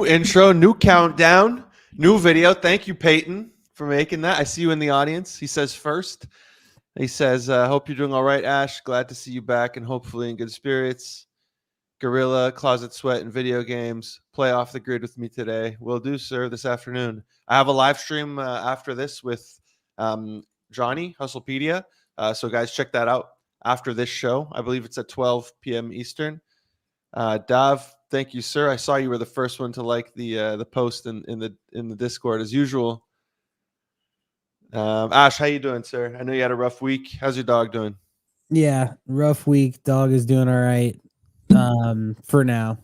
intro, new countdown, new video. Thank you, Peyton, for making that. I see you in the audience. He says first. He says, hope you're doing all right, Ash. Glad to see you back and hopefully in good spirits. Gorilla, Closet Sweat, and video games. Play off the grid with me today. Will do, sir, this afternoon. I have a live stream after this with Johnny, Hustlepedia. So, guys, check that out after this show. I believe it's at 12 p.m. Eastern. Dav, thank you, sir. I saw you were the first one to like the post in the Discord as usual. Ash, how you doing, sir? I know you had a rough week. How's your dog doing? Yeah, rough week. Dog is doing all right. For now,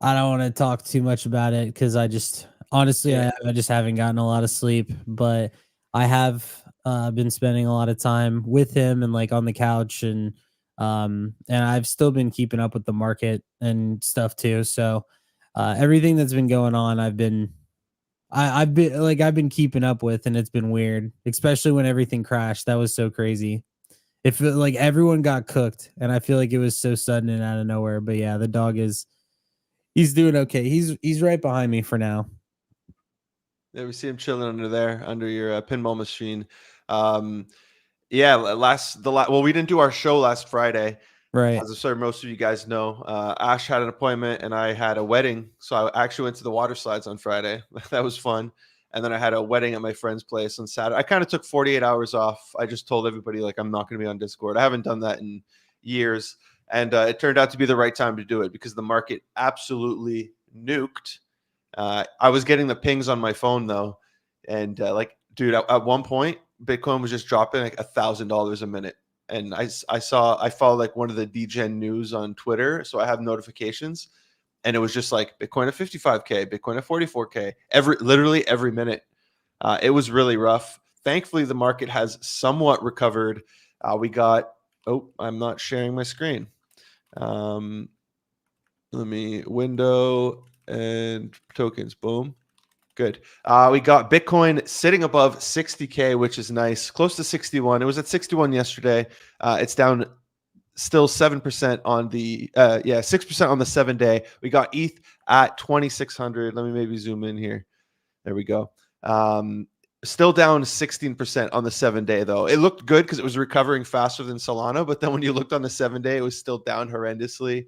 I don't want to talk too much about it because I just honestly I just haven't gotten a lot of sleep. But I have been spending a lot of time with him and like on the couch and I've still been keeping up with the market and stuff too. So everything that's been going on, I've been keeping up with, and it's been weird, especially when everything crashed. That was so crazy. It felt like everyone got cooked, and I feel like it was so sudden and out of nowhere. But yeah, the dog he's doing okay. He's right behind me for now. Yeah, we see him chilling under your pinball machine. Yeah, well, we didn't do our show last Friday. Right. As I'm sure most of you guys know, Ash had an appointment and I had a wedding. So I actually went to the water slides on Friday. That was fun. And then I had a wedding at my friend's place on Saturday. I kind of took 48 hours off. I just told everybody, like, I'm not going to be on Discord. I haven't done that in years. And it turned out to be the right time to do it because the market absolutely nuked. I was getting the pings on my phone, though. And, dude, at one point, Bitcoin was just dropping like $1,000 a minute. And I follow like one of the DGen news on Twitter. So I have notifications. And it was just like Bitcoin at 55K, Bitcoin at 44K, literally every minute. It was really rough. Thankfully, the market has somewhat recovered. I'm not sharing my screen. Let me window and tokens. Boom. Good. We got Bitcoin sitting above 60K, which is nice. Close to 61. It was at 61 yesterday. It's down still 7% on the 6% on the 7-day. We got ETH at 2,600. Let me maybe zoom in here. There we go. Still down 16% on the 7-day though. It looked good because it was recovering faster than Solana, but then when you looked on the 7-day, it was still down horrendously.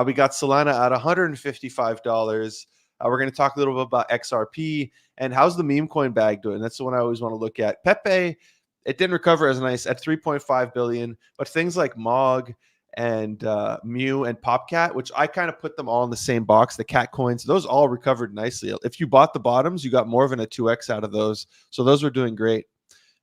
We got Solana at $155. We're going to talk a little bit about XRP and how's the meme coin bag doing. That's the one I always want to look at. Pepe, it didn't recover as nice at 3.5 billion, but things like Mog and Mew and Popcat, which I kind of put them all in the same box, the cat coins, those all recovered nicely. If you bought the bottoms, you got more than a 2x out of those. So those were doing great.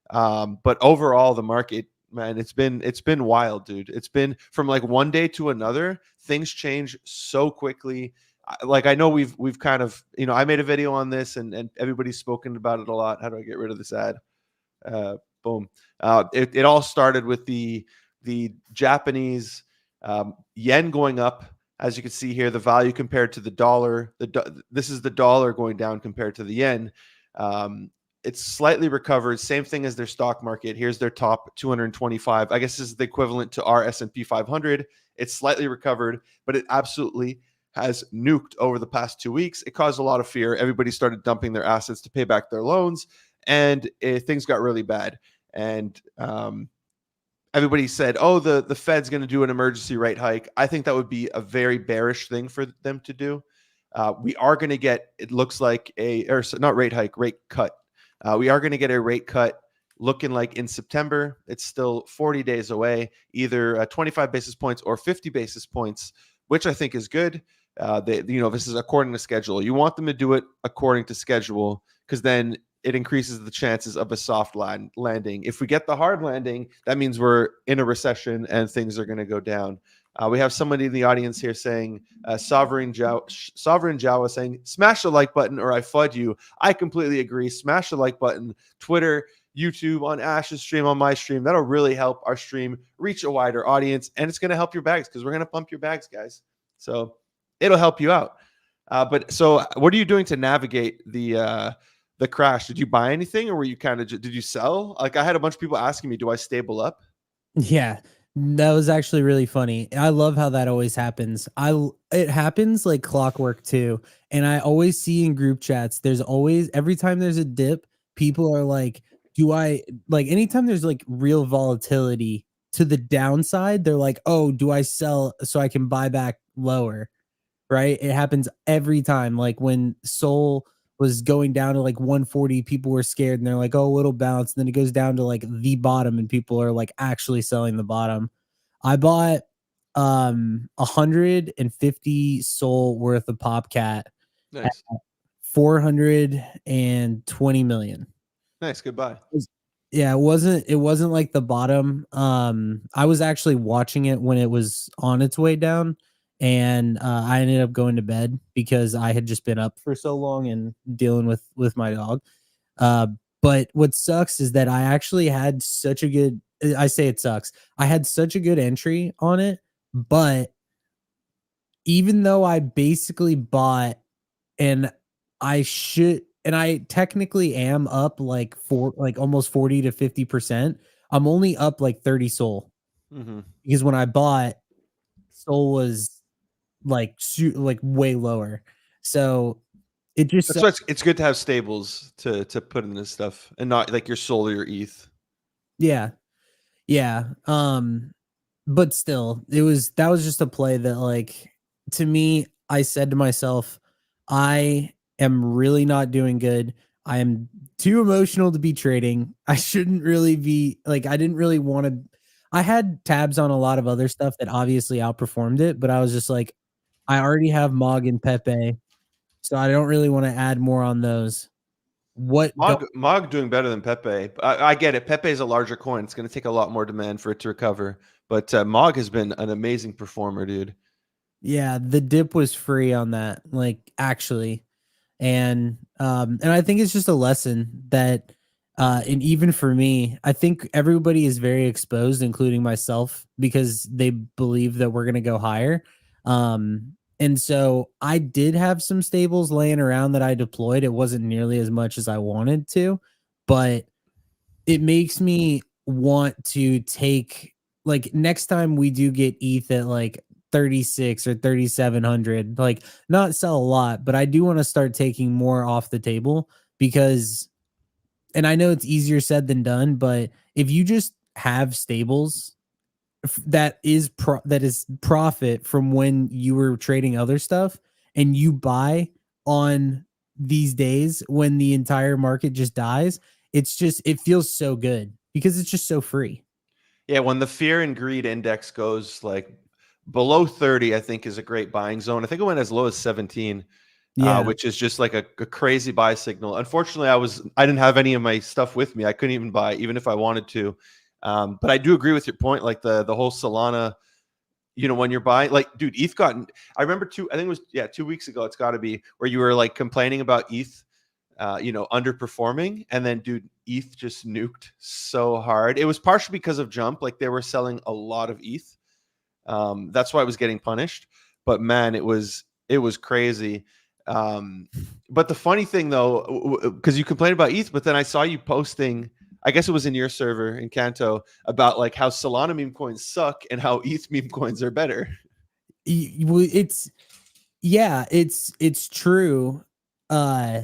But overall, the market, man, it's been wild, dude. It's been from like one day to another. Things change so quickly. Like I know we've kind of, I made a video on this and everybody's spoken about it a lot. How do I get rid of this ad? Boom. It all started with the Japanese yen going up. As you can see here, the value compared to the dollar. This is the dollar going down compared to the yen. It's slightly recovered. Same thing as their stock market. Here's their top 225. I guess this is the equivalent to our S&P 500. It's slightly recovered, but it absolutely has nuked over the past 2 weeks. It caused a lot of fear. Everybody started dumping their assets to pay back their loans, and things got really bad. And everybody said, oh, the Fed's going to do an emergency rate hike. I think that would be a very bearish thing for them to do. We are going to get, it looks like not rate hike, rate cut. We are going to get a rate cut looking like in September. It's still 40 days away, either 25 basis points or 50 basis points, which I think is good. This is according to schedule. You want them to do it according to schedule because then it increases the chances of a soft landing. If we get the hard landing, that means we're in a recession and things are going to go down. We have somebody in the audience here saying, Sovereign Jawa saying, smash the like button or I FUD you. I completely agree. Smash the like button. Twitter, YouTube, on Ash's stream, on my stream. That'll really help our stream reach a wider audience, and it's going to help your bags because we're going to pump your bags, guys. So it'll help you out. So what are you doing to navigate the crash? Did you buy anything or were you did you sell? Like I had a bunch of people asking me, do I stable up? Yeah. That was actually really funny. I love how that always happens. It happens like clockwork too. And I always see in group chats, there's always every time there's a dip, people are like, do I like anytime there's like real volatility to the downside, they're like, "Oh, do I sell so I can buy back lower?" Right? It happens every time. Like when Sol was going down to like 140, people were scared and they're like, "Oh, it'll bounce." And then it goes down to like the bottom and people are like actually selling the bottom. I bought 150 Sol worth of Popcat at Nice, 420 million. nice, goodbye. Yeah, it wasn't like the bottom. I was actually watching it when it was on its way down, and I ended up going to bed because I had just been up for so long and dealing with my dog. Uh, but what sucks is that I actually had such a good I say it sucks. I had such a good entry on it, but even though I basically bought and I technically am up like almost 40 to 50%. I'm only up like 30 Sol Hmm. because when I bought, Sol was like way lower. So it just That's why it's good to have stables to put in this stuff and not like your soul or your ETH. yeah. Yeah. But still, that was just a play that like to me, I said to myself, I am really not doing good. I am too emotional to be trading. I shouldn't really be like I didn't really want to I had tabs on a lot of other stuff that obviously outperformed it, but I was just like, I already have Mog and Pepe, so I don't really want to add more on those. What don't Mog doing better than Pepe. I get it. Pepe is a larger coin. It's going to take a lot more demand for it to recover. But Mog has been an amazing performer, dude. Yeah, the dip was free on that, like actually. And I think it's just a lesson that and even for me, I think everybody is very exposed, including myself, because they believe that we're gonna go higher. And so I did have some stables laying around that I deployed. It wasn't nearly as much as I wanted to, but it makes me want to take like next time we do get ETH at like 36 or 3700, like not sell a lot, but I do want to start taking more off the table because and I know it's easier said than done, but if you just have stables that is profit from when you were trading other stuff and you buy on these days when the entire market just dies, it feels so good because it's just so free. Yeah, when the fear and greed index goes like below 30, I think is a great buying zone. I think it went as low as 17, Yeah. which is just like a crazy buy signal. Unfortunately, I didn't have any of my stuff with me. I couldn't even buy, even if I wanted to. But I do agree with your point, like the whole Solana. When you're buying, like, dude, ETH got. I remember I think it was 2 weeks ago. It's got to be where you were like complaining about ETH underperforming. And then, dude, ETH just nuked so hard. It was partially because of Jump. Like they were selling a lot of ETH. That's why it was getting punished. But man, it was crazy. But the funny thing though, because you complained about ETH, but then I saw you posting. I guess it was in your server in Kanto about like how Solana meme coins suck and how ETH meme coins are better. It's yeah, it's true. Uh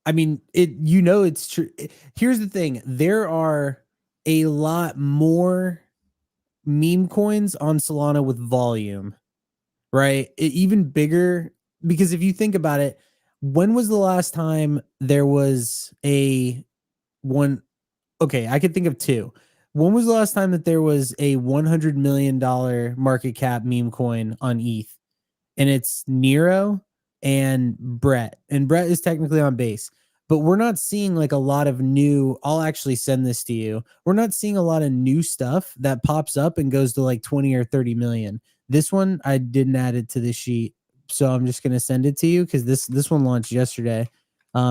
I mean, it's true. Here's the thing. There are a lot more meme coins on Solana with volume, right? Even bigger because if you think about it, when was the last time there was a one okay, I could think of two. When was the last time that there was a $100 million market cap meme coin on ETH? And it's Nero and Brett. And Brett is technically on base. But we're not seeing like a lot of new. I'll actually send this to you. We're not seeing a lot of new stuff that pops up and goes to like 20 or 30 million. This one I didn't add it to the sheet. So I'm just gonna send it to you because this one launched yesterday.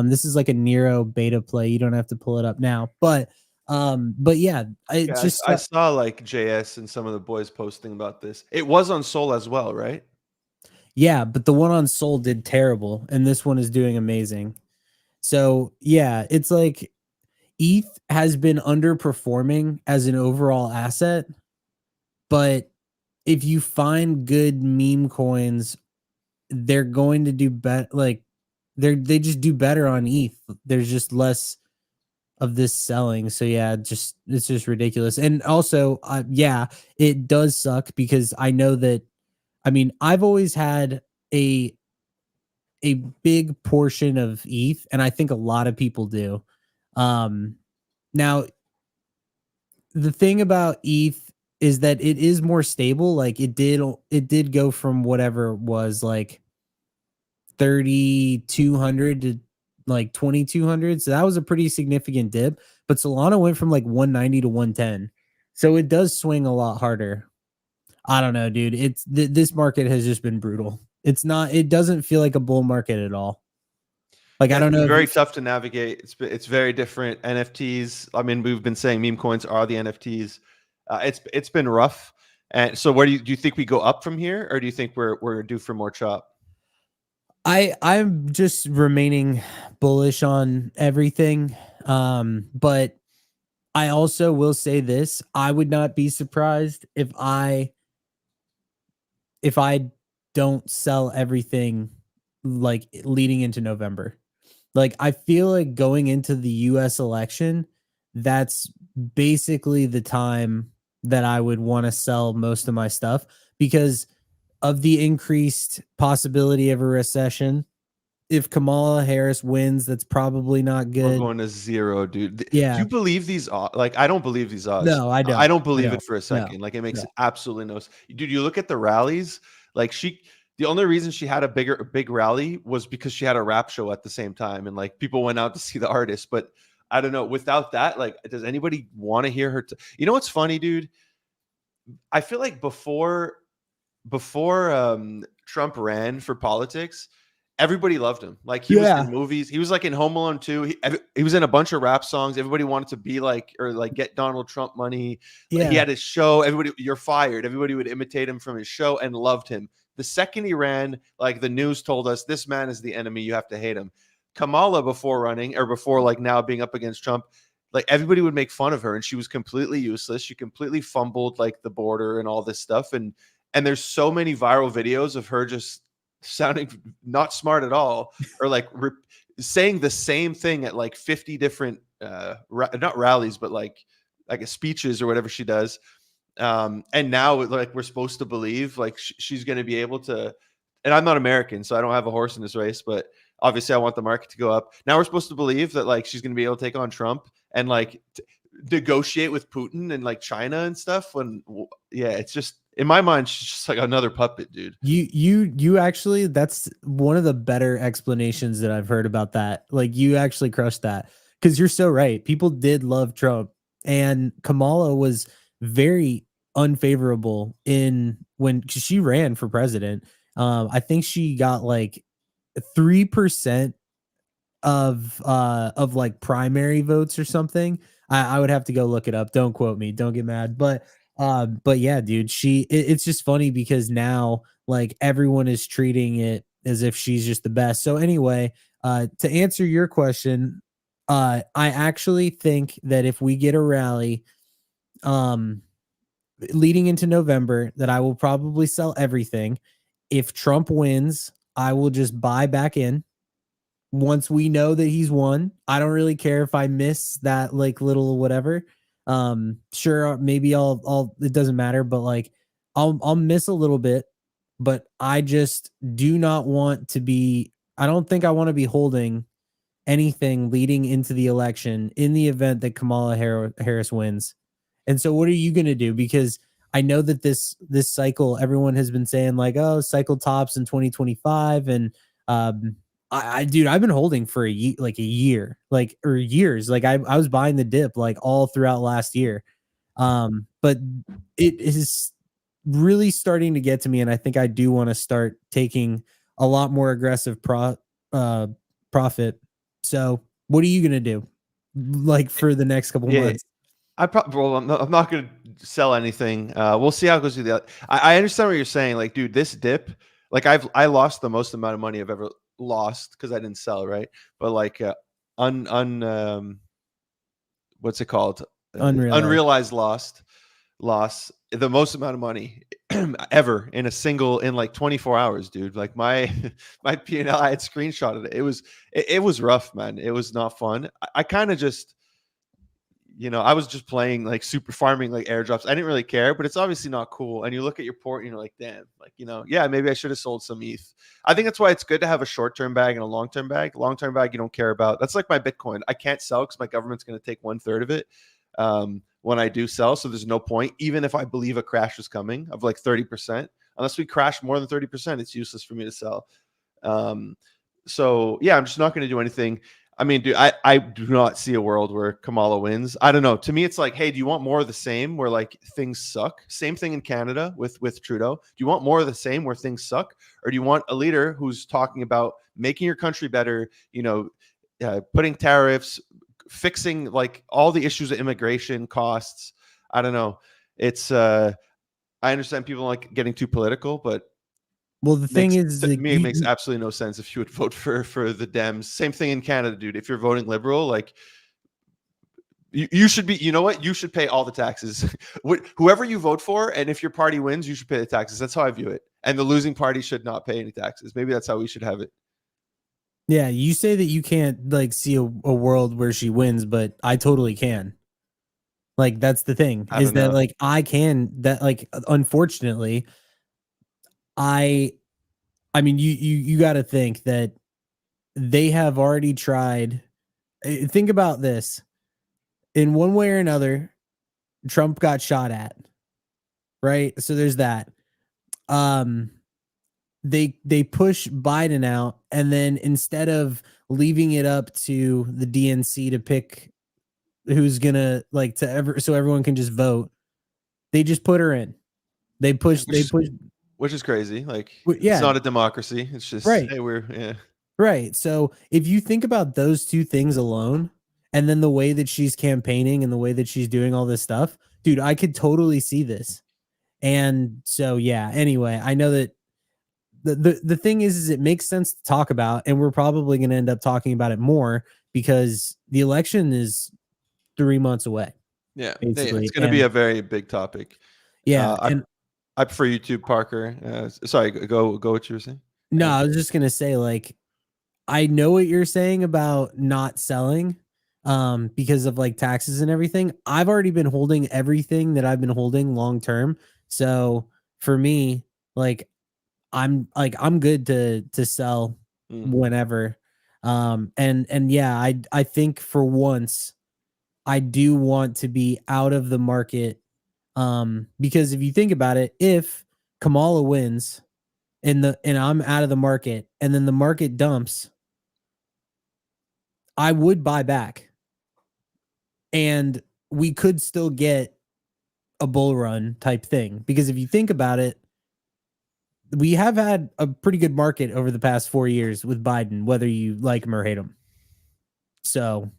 This is like a Nero beta play. You don't have to pull it up now. But yeah, it's Yeah, just I saw like JS and some of the boys posting about this. It was on Sol as well, right? yeah, but the one on Sol did terrible, and this one is doing amazing. So yeah, it's like ETH has been underperforming as an overall asset But if you find good meme coins, they're going to do better. Like they just do better on ETH. There's just less of this selling. So yeah, it's just ridiculous. And also, yeah, it does suck because I know that. I mean, I've always had a a big portion of ETH, and I think a lot of people do. Now the thing about ETH is that it is more stable. Like it did go from whatever it was like 3,200 to like 2,200. So that was a pretty significant dip. But Solana went from like 190 to 110. So it does swing a lot harder. I don't know, dude. This market has just been brutal. It doesn't feel like a bull market at all. Like, I Yeah, don't it's know been if very tough to navigate. It's very different. NFTs. I mean, we've been saying meme coins are the NFTs. It's been rough. And so, where do you think we go up from here, or do you think we're due for more chop? I'm just remaining bullish on everything. But I also will say this: I would not be surprised if I don't sell everything like leading into November. Like I feel like going into the US election, that's basically the time that I would want to sell most of my stuff because of the increased possibility of a recession. If Kamala Harris wins, that's probably not We're good. going to zero, dude. Do Yeah. you believe these odds? Like, I don't believe these odds. No, I I don't. don't I believe don't. it for a No. second. Like, it makes No. absolutely no sense. Dude, you look at the rallies. Like, the only reason she had a big rally was because she had a rap show at the same time, and like people went out to see the artist. But I don't know. Without that, like, does anybody want to hear her? You know what's funny, dude? I feel like before Trump ran for politics, everybody loved him. Like he was in Yeah. movies. He was like in Home Alone 2. He was in a bunch of rap songs. Everybody wanted to be like or like get Donald Trump money. Like, he Yeah. had his show. Everybody, you're fired. Everybody would imitate him from his show and loved him. The second he ran, like the news told us, this man is the enemy. You have to hate him. Kamala, before running or before like now being up against Trump, like everybody would make fun of her and she was completely useless. She completely fumbled like the border and all this stuff. And there's so many viral videos of her just sounding not smart at all, or like saying the same thing at like 50 different not rallies, but like speeches or whatever she does. And now like we're supposed to believe like she's going to be able to. And I'm not American, so I don't have a horse in this race, but obviously I want the market to go up. Now we're supposed to believe that like she's going to be able to take on Trump and like negotiate with Putin and like China and stuff. When yeah, it's just in my mind, she's just like another puppet, dude. You actually, that's one of the better explanations that I've heard about that. Like you actually crushed that because you're so right. People did love Trump, and Kamala was very unfavorable in when 'cause she ran for president. I think she got like 3% of like primary votes or something. I would have to go look it up. Don't quote me. Don't get mad. But yeah, dude, it's just funny because now like everyone is treating it as if she's just the best. So anyway, to answer your question, I actually think that if we get a rally, um, leading into November, that I will probably sell everything. If Trump wins, I will just buy back in once we know that he's won. I don't really care if I miss that like little whatever. Sure, maybe I'll it doesn't matter, but like I'll miss a little bit, but I just do not want to be I don't think I want to be holding anything leading into the election in the event that Kamala Harris wins. And so what are you going to do? Because I know that this cycle, everyone has been saying like, oh, cycle tops in 2025. And dude, I've been holding for like a year, like or years. Like I was buying the dip like all throughout last year. But it is really starting to get to me, and I think I do want to start taking a lot more aggressive profit. So what are you gonna do, like for the next couple Yeah, months? I'm not going to sell anything. We'll see how it goes through the. I understand what you're saying. Like, dude, this dip, like I lost the most amount of money I've ever lost because I didn't sell, right? But like what's it called? Unrealized. Unrealized loss. the most amount of money ever in like 24 hours, dude. Like my my P&L, I had screenshotted it. It was rough, man. It was not fun. I kind of just, I was just playing like super farming like airdrops. I didn't really care, but it's obviously not cool. And you look at your port and you're like, damn, like, yeah, maybe I should have sold some ETH. I think that's why it's good to have a short-term bag and a long-term bag. Long-term bag you don't care about. That's like my Bitcoin. I can't sell because my government's going to take 1/3 of it when I do sell. So there's no point, even if I believe a crash is coming of like 30%. Unless we crash more than 30%, it's useless for me to sell. So yeah, I'm just not going to do anything. I mean, dude, I do not see a world where Kamala wins. I don't know. To me, it's like, hey, do you want more of the same where like things suck? Same thing in Canada with Trudeau. Do you want more of the same where things suck? Or do you want a leader who's talking about making your country better, putting tariffs, fixing like all the issues of immigration costs? I don't know. It's I understand people like getting too political, but well, the thing is, to me, it makes absolutely no sense if you would vote for the Dems. Same thing in Canada, dude. If you're voting liberal, like you should be, you know what? You should pay all the taxes. Whoever you vote for, and if your party wins, you should pay the taxes. That's how I view it. And the losing party should not pay any taxes. Maybe that's how we should have it. yeah, you say that you can't like see a world where she wins, but I totally can. Like that's the thing is that like I can that like unfortunately I mean you got to think that they have already tried. Think about this. In one way or another, Trump got shot at. Right? So there's that. They push Biden out, and then instead of leaving it up to the DNC to pick who's gonna like so everyone can just vote, they just put her in. They push, which is crazy. Like, yeah, it's not a democracy. It's just right. Hey, Right. So if you think about those two things alone, and then the way that she's campaigning and the way that she's doing all this stuff, dude, I could totally see this. And so yeah. Anyway, I know that the thing is it makes sense to talk about, and we're probably going to end up talking about it more because the election is 3 months away. Yeah, basically. It's going to be a very big topic. Yeah, I prefer YouTube, Parker. Sorry, go what you were saying. No, I was just going to say, like, I know what you're saying about not selling because of like taxes and everything. I've already been holding everything that I've been holding long term. So for me, like I'm good to sell whenever. And yeah, I think for once I do want to be out of the market. Because if you think about it, if Kamala wins and I'm out of the market and then the market dumps, I would buy back. And we could still get a bull run type thing. Because if you think about it, we have had a pretty good market over the past 4 years with Biden, whether you like him or hate him. So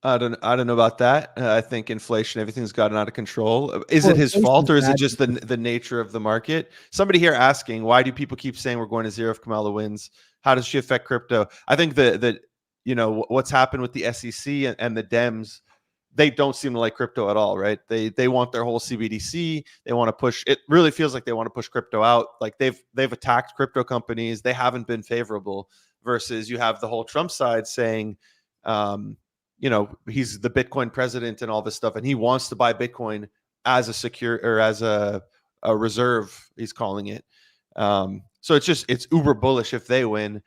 I don't know about that. I think inflation, everything's gotten out of control. Is it his fault, or is it just the nature of the market? Somebody here asking, why do people keep saying we're going to zero if Kamala wins? How does she affect crypto? I think that what's happened with the SEC and the Dems, they don't seem to like crypto at all, right? They want their whole CBDC. They want to push. It really feels like they want to push crypto out. Like they've attacked crypto companies. They haven't been favorable. Versus you have the whole Trump side saying, he's the Bitcoin president and all this stuff, and he wants to buy Bitcoin as a secure or as a reserve. He's calling it. So it's uber bullish if they win.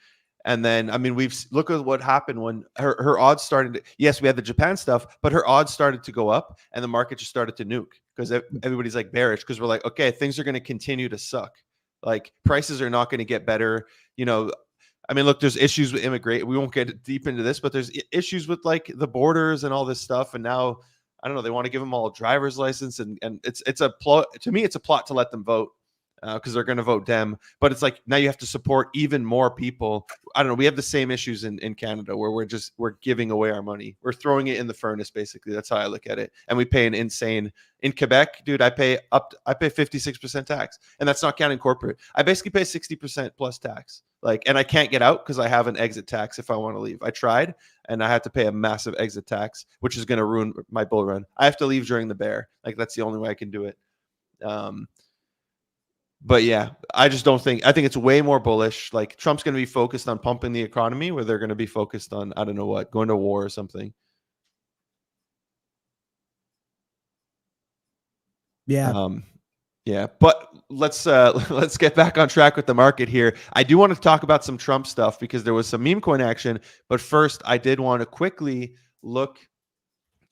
And then, I mean, look at what happened when her odds started. Yes, we had the Japan stuff, but her odds started to go up and the market just started to nuke because everybody's like bearish because we're like, okay, things are going to continue to suck. Like prices are not going to get better. I mean, look, there's issues with immigration. We won't get deep into this, but there's issues with like the borders and all this stuff. And now, I don't know, they want to give them all a driver's license. And it's a plot. To me, it's a plot to let them vote because they're going to vote Dem. But it's like now you have to support even more people. I don't know. We have the same issues in Canada where we're giving away our money. We're throwing it in the furnace, basically. That's how I look at it. And we pay an insane. In Quebec, dude, I pay 56% tax. And that's not counting corporate. I basically pay 60% plus tax. And I can't get out because I have an exit tax if I want to leave. I tried and I had to pay a massive exit tax, which is going to ruin my bull run. I have to leave during the bear. Like that's the only way I can do it. But yeah, I just don't think. I think it's way more bullish. Like Trump's going to be focused on pumping the economy, where they're going to be focused on I don't know what, going to war or something. Yeah. Yeah, but let's get back on track with the market here. I do want to talk about some Trump stuff because there was some meme coin action. But first, I did want to quickly look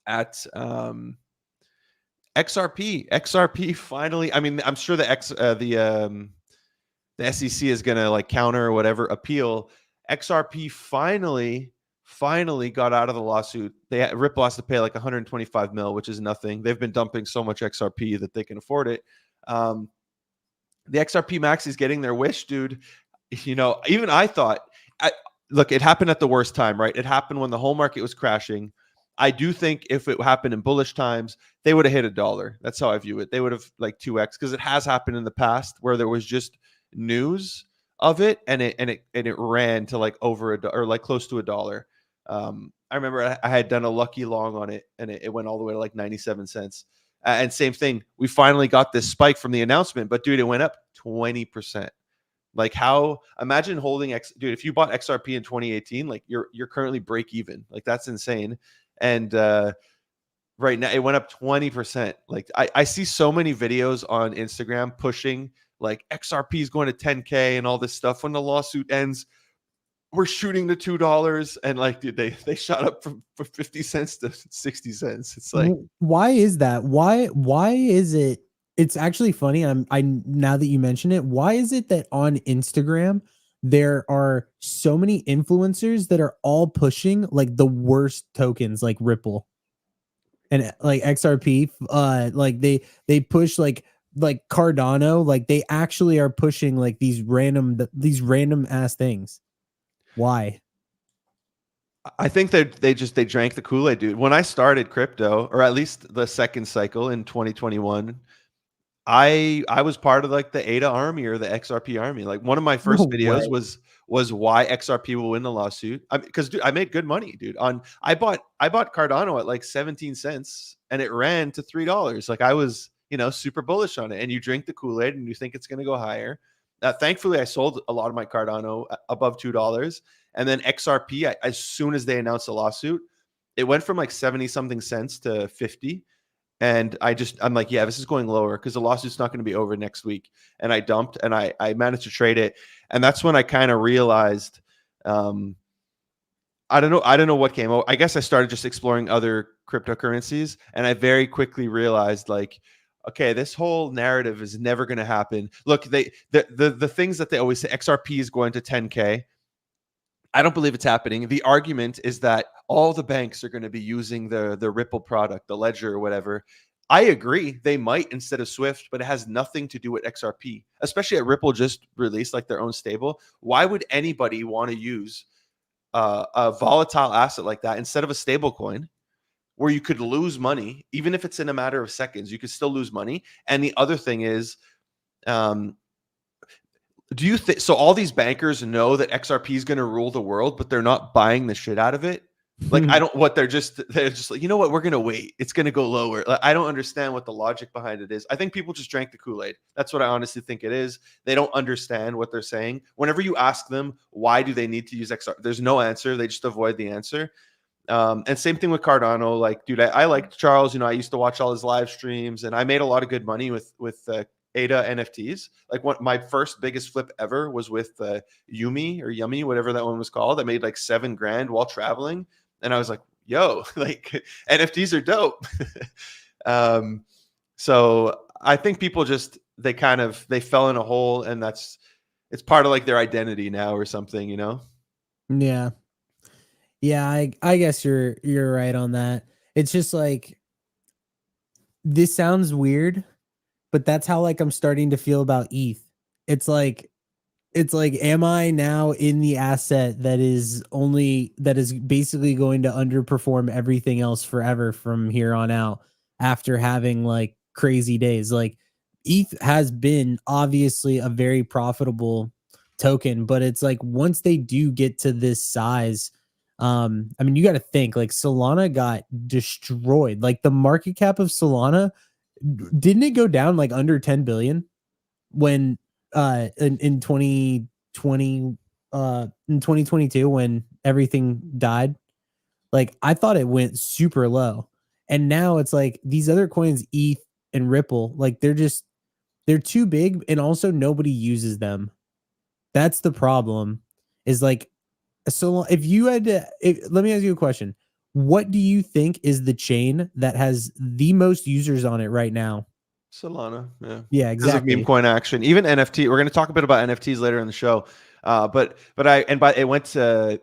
at XRP. XRP finally. I mean, I'm sure the SEC is going to like counter or whatever appeal. XRP finally got out of the lawsuit. Ripple has to pay like 125 mil, which is nothing. They've been dumping so much XRP that they can afford it. The XRP Max is getting their wish, dude. You know, even I thought, look, it happened at the worst time, right? It happened when the whole market was crashing. I do think if it happened in bullish times, they would have hit $1. That's how I view it. They would have like 2x because it has happened in the past where there was just news of it and it ran to like over or like close to $1. I remember I had done a lucky long on it and it went all the way to like 97 cents. And same thing, we finally got this spike from the announcement, but dude, it went up 20%. Like how imagine holding dude, if you bought XRP in 2018, like you're currently break even. Like that's insane. And right now it went up 20%. Like I see so many videos on Instagram pushing like XRP is going to 10K and all this stuff. When the lawsuit ends, we're shooting to $2, and like dude, they shot up from 50 cents to 60 cents. It's like, why is that? Why is it? It's actually funny. I now that you mention it, why is it that on Instagram there are so many influencers that are all pushing like the worst tokens like Ripple and like XRP? Like they push like Cardano, like they actually are pushing like these random ass things. Why? I think they drank the Kool-Aid, dude. When I started crypto, or at least the second cycle in 2021, I was part of like the ADA army or the XRP army. Like one of my first videos was why XRP will win the lawsuit. Because dude, I made good money, dude. I bought Cardano at like 17 cents and it ran to $3. Like I was, super bullish on it. And you drink the Kool-Aid and you think it's going to go higher. Thankfully, I sold a lot of my Cardano above $2. And then XRP, as soon as they announced the lawsuit, it went from like 70 something cents to 50. And I'm like, yeah, this is going lower because the lawsuit's not going to be over next week. And I dumped and I managed to trade it. And that's when I kind of realized, I don't know what came out. I guess I started just exploring other cryptocurrencies. And I very quickly realized like, okay, this whole narrative is never going to happen. Look, the things that they always say, XRP is going to 10K. I don't believe it's happening. The argument is that all the banks are going to be using the Ripple product, the Ledger or whatever. I agree. They might instead of Swift, but it has nothing to do with XRP, especially at Ripple just released like their own stable. Why would anybody want to use a volatile asset like that instead of a stable coin where you could lose money, even if it's in a matter of seconds, you could still lose money. And the other thing is, do you think so? All these bankers know that XRP is going to rule the world, but they're not buying the shit out of it. Like they're just like, you know what? We're going to wait. It's going to go lower. Like, I don't understand what the logic behind it is. I think people just drank the Kool-Aid. That's what I honestly think it is. They don't understand what they're saying. Whenever you ask them, why do they need to use XRP? There's no answer. They just avoid the answer. And same thing with Cardano. Like, dude, I liked Charles. I used to watch all his live streams and I made a lot of good money with ADA NFTs. Like my first biggest flip ever was with Yummy, whatever that one was called. I made like $7,000 while traveling. And I was like, yo, like NFTs are dope. So I think people they fell in a hole and it's part of like their identity now or something, Yeah. Yeah, I guess you're right on that. It's just like, this sounds weird, but that's how like I'm starting to feel about ETH. It's like, am I now in the asset that is basically going to underperform everything else forever from here on out after having like crazy days? Like ETH has been obviously a very profitable token, but it's like once they do get to this size, I mean, you got to think like Solana got destroyed. Like the market cap of Solana Didn't it go down like under 10 billion when in 2020 in 2022 when everything died? Like I thought it went super low. And now it's like these other coins, ETH and Ripple, like they're too big and also nobody uses them. That's the problem. Is like so if you had to let me ask you a question. What do you think is the chain that has the most users on it right now? Solana, yeah. Yeah, Because of meme exactly. coin action, even NFT. We're going to talk a bit about NFTs later in the show. But it went to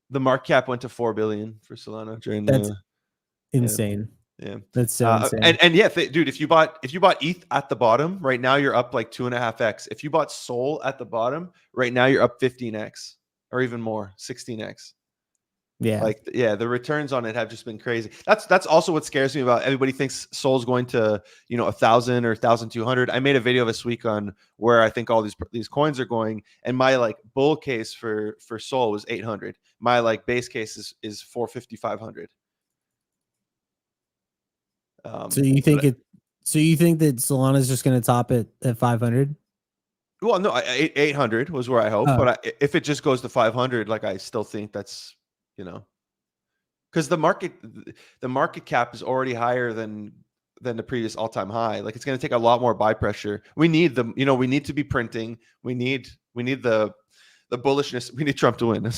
the market cap went to 4 billion for Solana during That's the insane. yeah. That's so insane. And yeah, dude, if you bought ETH at the bottom right now, you're up like 2.5x. If you bought Sol at the bottom right now, you're up 15x or even more, 16x. Yeah. Like, yeah, the returns on it have just been crazy. That's also what scares me about. Everybody thinks Sol's going to 1,000 or 1,200. I made a video this week on where I think all these coins are going, and my like bull case for Sol was 800. My like base case is 450, 500. So you think But it? So you think that Solana is just going to top it at 500? well, no, 800 was where I hope, Oh, but if it just goes to 500, like I still think that's because the market cap is already higher than the previous all-time high. Like it's going to take a lot more buy pressure. We need we need to be printing. We need the bullishness. We need Trump to win.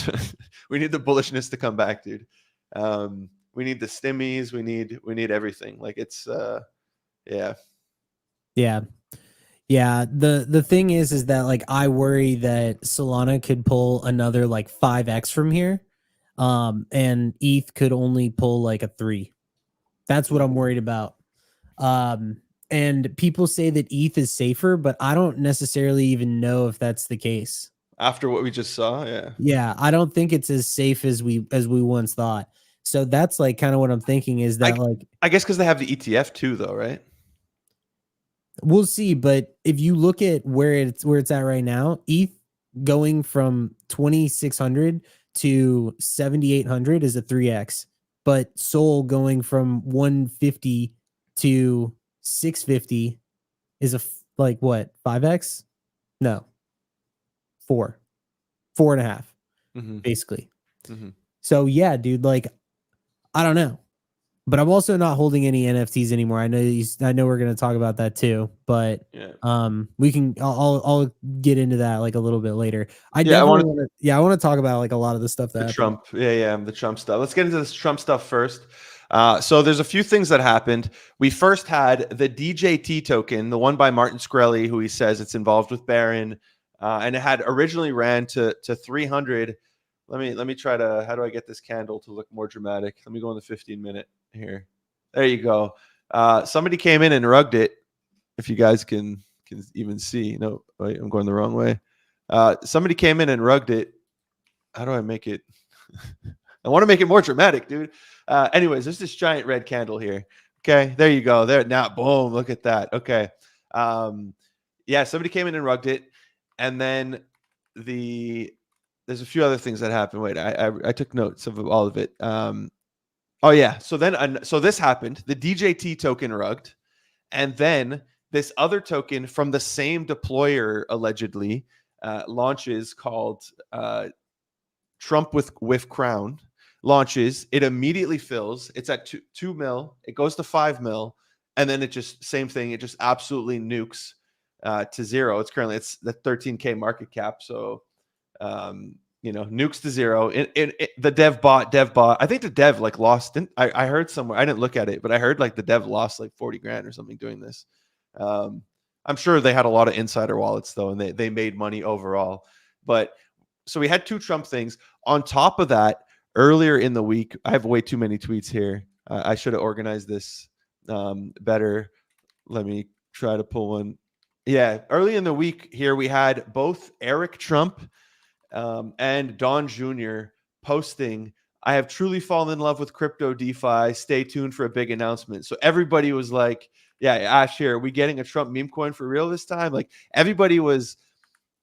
We need the bullishness to come back, dude. We need the stimmies. We need everything. Like it's yeah. yeah. Yeah, the thing is that like I worry that Solana could pull another like 5x from here. And ETH could only pull like a 3. That's what I'm worried about. And people say that ETH is safer, but I don't necessarily even know if that's the case. After what we just saw, yeah. Yeah, I don't think it's as safe as we once thought. So that's like kind of what I'm thinking is that like I guess because they have the ETF too, though, right? we'll see, but if you look at where it's at right now, ETH going from 2600 to 7800 is a 3x, but Sol going from 150 to 650 is like what, 5x? No, 4.5 basically. So yeah, dude, like I don't know. But I'm also not holding any NFTs anymore. I know we're going to talk about that too, but Yeah. we can I'll get into that like a little bit later. I want to talk about like a lot of the stuff that the happened. Trump, the Trump stuff. Let's get into this Trump stuff first. So there's a few things that happened. We first had the DJT token, the one by Martin Shkreli, who he says it's involved with Barron, and it had originally ran to 300. Let me try to. How do I get this candle to look more dramatic? Let me go in the 15-minute here. There you go. Somebody came in and rugged it. If you guys can even see. No, wait, I'm going the wrong way. Somebody came in and rugged it. How do I make it? I want to make it more dramatic, dude. Anyways, there's this giant red candle here. Okay, there you go. There now, boom. Look at that. Okay, yeah. Somebody came in and rugged it, and then there's a few other things that happened. Wait, I took notes of all of it. Oh yeah. So this happened. The DJT token rugged, and then this other token from the same deployer allegedly launches called Trump with Crown launches. It immediately fills. It's at 2 mil. It goes to 5 mil, and then it just same thing. It just absolutely nukes to zero. It's the 13K market cap. So nukes to zero. The dev bought. I think the dev like lost. I heard somewhere. I didn't look at it, but I heard like the dev lost like 40 grand or something doing this. I'm sure they had a lot of insider wallets though, and they made money overall. But so we had two Trump things. On top of that, earlier in the week, I have way too many tweets here. I should have organized this better. Let me try to pull one. Yeah, early in the week here, we had both Eric Trump and Don Jr. posting, I have truly fallen in love with crypto DeFi. Stay tuned for a big announcement. So everybody was like, yeah, Ash here, are we getting a Trump meme coin for real this time? Like everybody was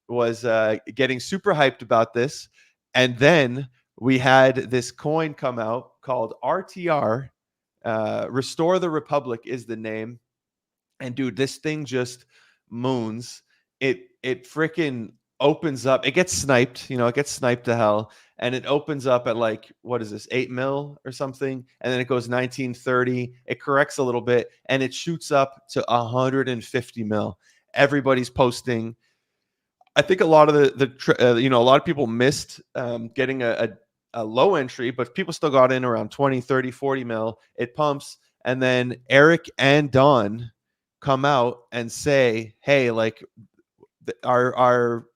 getting super hyped about this. And then we had this coin come out called RTR. Restore the Republic is the name. And dude, this thing just moons. It freaking opens up. It gets sniped, it gets sniped to hell. And it opens up at like, what is this, 8 mil or something? And then it goes 1930. It corrects a little bit and it shoots up to 150 mil. Everybody's posting. I think a lot of a lot of people missed getting a low entry, but people still got in around 20, 30, 40 mil. It pumps. And then Eric and Don come out and say, hey, like our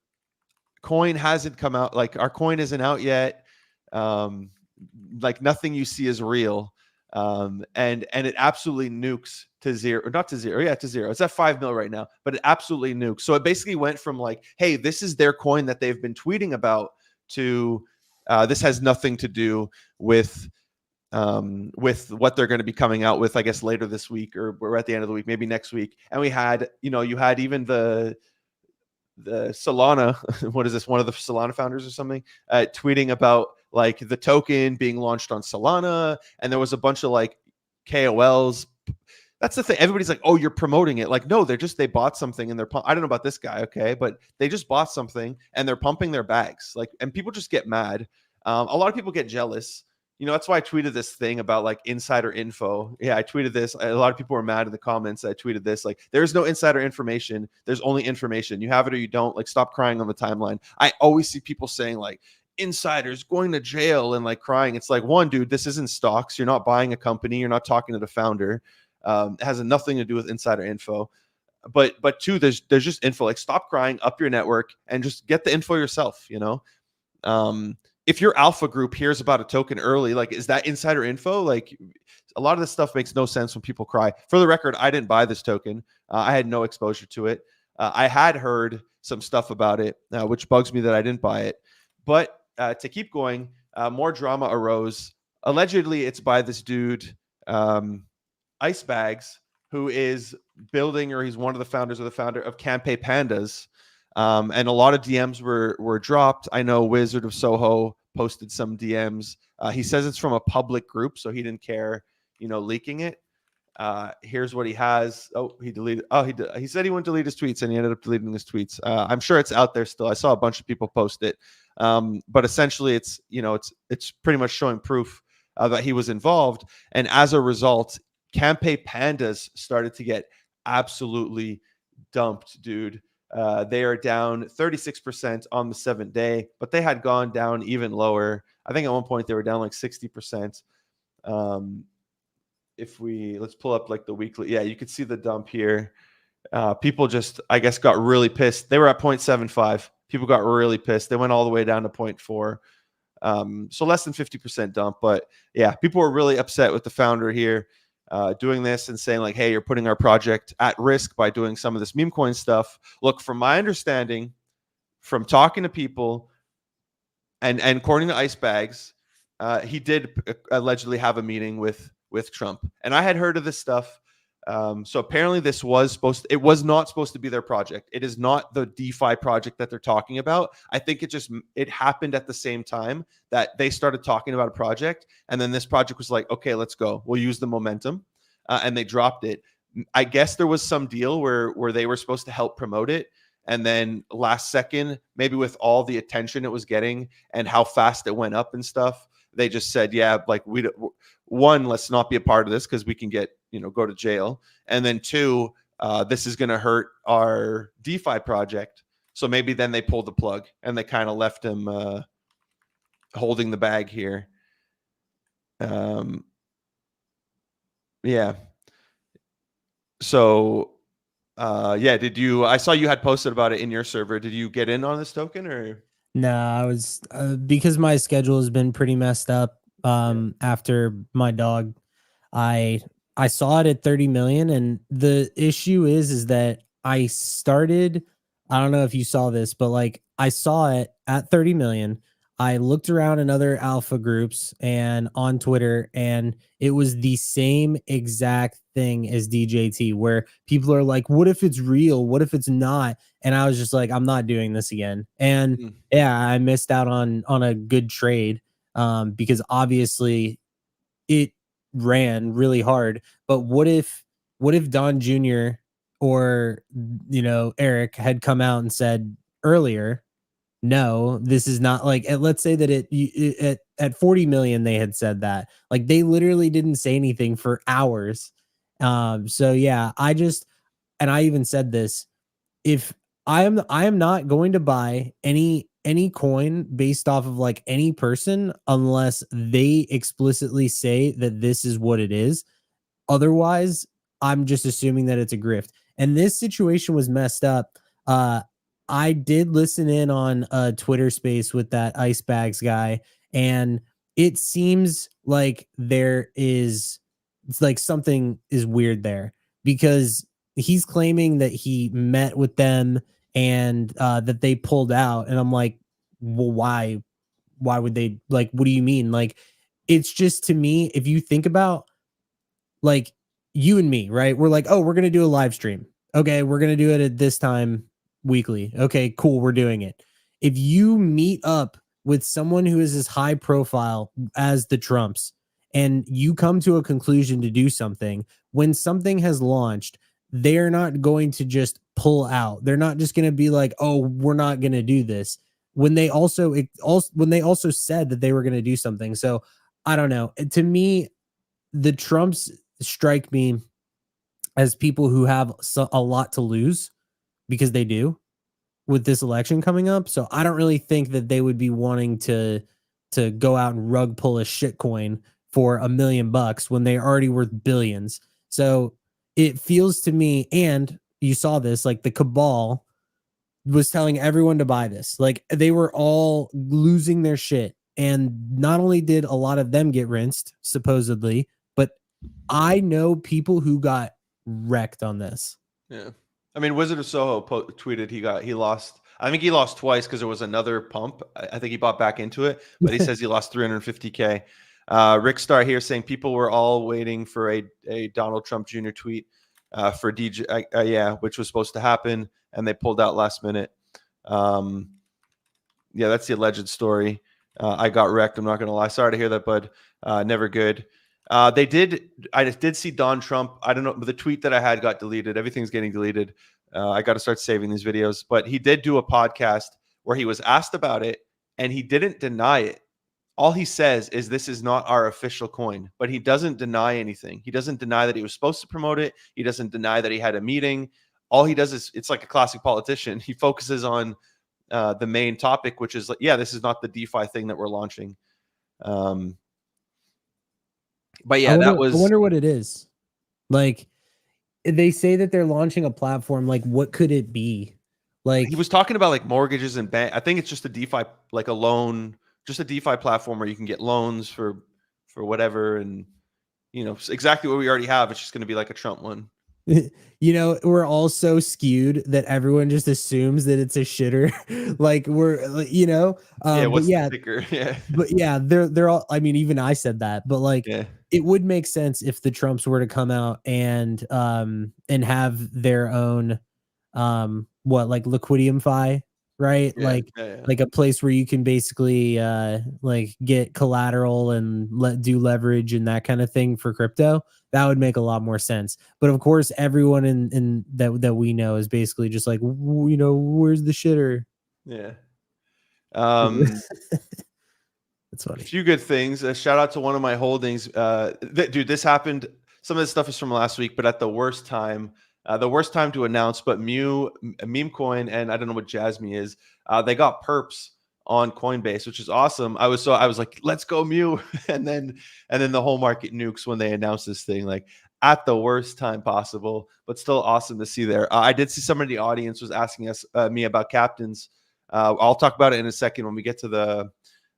coin hasn't come out, like our coin isn't out yet. Like nothing you see is real. And it absolutely nukes to zero, or not to zero. Yeah, to zero. It's at 5 mil right now, but it absolutely nukes. So it basically went from like, hey, this is their coin that they've been tweeting about to this has nothing to do with what they're going to be coming out with, I guess, later this week, or we're at the end of the week, maybe next week. And we had, you had even the Solana, what is this? One of the Solana founders or something, tweeting about like the token being launched on Solana. And there was a bunch of like KOLs. That's the thing. Everybody's like, oh, you're promoting it. Like, no, they bought something and I don't know about this guy. Okay. But they just bought something and they're pumping their bags. Like, and people just get mad. A lot of people get jealous. That's why I tweeted this thing about like insider info. Yeah, I tweeted this. A lot of people were mad in the comments. I tweeted this, like, there's no insider information. There's only information. You have it or you don't. Like, stop crying on the timeline. I always see people saying like insiders going to jail and like crying. It's like, one, dude, this isn't stocks. You're not buying a company. You're not talking to the founder. It has nothing to do with insider info. But two, there's just info. Like, stop crying, up your network, and just get the info yourself. If your alpha group hears about a token early, like, is that insider info? Like, a lot of this stuff makes no sense when people cry. For the record, I didn't buy this token. I had no exposure to it. I had heard some stuff about it, which bugs me that I didn't buy it. But to keep going, more drama arose. Allegedly, it's by this dude, Ice Bags, who is building, or he's one of the founders, or the founder of Campe Pandas. And a lot of DMs were dropped. I know Wizard of Soho posted some DMs. He says it's from a public group, so he didn't care, leaking it. Here's what he has. Oh, he deleted. Oh, he said he wouldn't delete his tweets, and he ended up deleting his tweets. I'm sure it's out there still. I saw a bunch of people post it. But essentially, it's pretty much showing proof that he was involved. And as a result, Campe Pandas started to get absolutely dumped, dude. They are down 36% on the 7th day, but they had gone down even lower. I think at one point they were down like 60%. Let's pull up like the weekly, yeah, you could see the dump here. People just, I guess, got really pissed. They were at 0.75. People got really pissed. They went all the way down to 0.4. So less than 50% dump. But yeah, people were really upset with the founder here. Doing this and saying like, hey, you're putting our project at risk by doing some of this meme coin stuff. Look, from my understanding, from talking to people, and according to Ice Bags, he did allegedly have a meeting with Trump, and I had heard of this stuff. So apparently this was it was not supposed to be their project. It is not the DeFi project that they're talking about. I think it happened at the same time that they started talking about a project. And then this project was like, okay, let's go. We'll use the momentum. And they dropped it. I guess there was some deal where they were supposed to help promote it. And then last second, maybe with all the attention it was getting and how fast it went up and stuff, they just said, yeah, like let's not be a part of this because we can get, go to jail. And then two, this is going to hurt our DeFi project. So maybe then they pulled the plug and they kind of left him holding the bag here. Yeah. So, yeah, I saw you had posted about it in your server. Did you get in on this token or? No, I was because my schedule has been pretty messed up. After my dog, I saw it at 30 million, and the issue is that I started. I don't know if you saw this, but like I saw it at 30 million. I looked around in other alpha groups and on Twitter, and it was the same exact thing as DJT, where people are like, "What if it's real? What if it's not?" And I was just like, "I'm not doing this again." And yeah, I missed out on a good trade because obviously it ran really hard. But what if Don Jr. or Eric had come out and said earlier, no, this is not like, let's say that at 40 million they had said that, like, they literally didn't say anything for hours. So yeah, and I even said this, if I am not going to buy any coin based off of like any person unless they explicitly say that this is what it is. Otherwise, I'm just assuming that it's a grift. And this situation was messed up. I did listen in on a Twitter space with that Ice Bags guy, and it seems like it's like something is weird there, because he's claiming that he met with them and that they pulled out. And I'm like, well, why? Why would they, like, what do you mean? Like, it's just, to me, if you think about, like, you and me, right? We're like, oh, we're going to do a live stream. Okay, we're going to do it at this time weekly. Okay, cool, we're doing it. If you meet up with someone who is as high profile as the Trumps and you come to a conclusion to do something, when something has launched, they're not going to just pull out. They're not just going to be like, oh, we're not going to do this. When they also said that they were going to do something. So I don't know. To me, the Trumps strike me as people who have a lot to lose, because they do, with this election coming up. So I don't really think that they would be wanting to go out and rug pull a shit coin for $1 million when they're already worth billions. So it feels to me, and you saw this, like, the cabal was telling everyone to buy this. Like, they were all losing their shit. And not only did a lot of them get rinsed, supposedly, but I know people who got wrecked on this. Yeah. I mean, Wizard of Soho tweeted he lost. I think he lost twice because there was another pump. I think he bought back into it, but he says he lost 350K. Rick Star here saying people were all waiting for a Donald Trump Jr. tweet for DJ, yeah, which was supposed to happen, and they pulled out last minute. Yeah, that's the alleged story. I got wrecked. I'm not going to lie. Sorry to hear that, bud. Never good. I did see Don Trump. I don't know, but the tweet that I had got deleted. Everything's getting deleted. I got to start saving these videos. But he did do a podcast where he was asked about it, and he didn't deny it. All he says is this is not our official coin, but he doesn't deny anything. He doesn't deny that he was supposed to promote it. He doesn't deny that he had a meeting. All he does is, it's like a classic politician. He focuses on the main topic, which is like, yeah, this is not the DeFi thing that we're launching. But yeah, I wonder what it is. Like, they say that they're launching a platform. Like, what could it be? Like, he was talking about like mortgages and bank. I think it's just a DeFi, like a loan, just a DeFi platform where you can get loans for whatever, and exactly what we already have. It's just going to be like a Trump one. We're all so skewed that everyone just assumes that it's a shitter. Like, What's yeah, the ticker? Yeah, but yeah, they're all. I mean, even I said that, but like, yeah. It would make sense if the Trumps were to come out and have their own like Liquidium-fi, right? Yeah, like a place where you can basically like get collateral and do leverage and that kind of thing for crypto. That would make a lot more sense. But of course, everyone in that we know is basically just like, where's the shitter? Yeah. That's funny. A few good things. A shout out to one of my holdings. Dude, this happened. Some of this stuff is from last week, but at the worst time to announce. But Meme Coin, and I don't know what Jasmine is. They got perps on Coinbase, which is awesome. I was like, let's go Mew, and then the whole market nukes when they announced this thing, like at the worst time possible. But still awesome to see there. I did see somebody in the audience was asking me about captains. I'll talk about it in a second when we get to the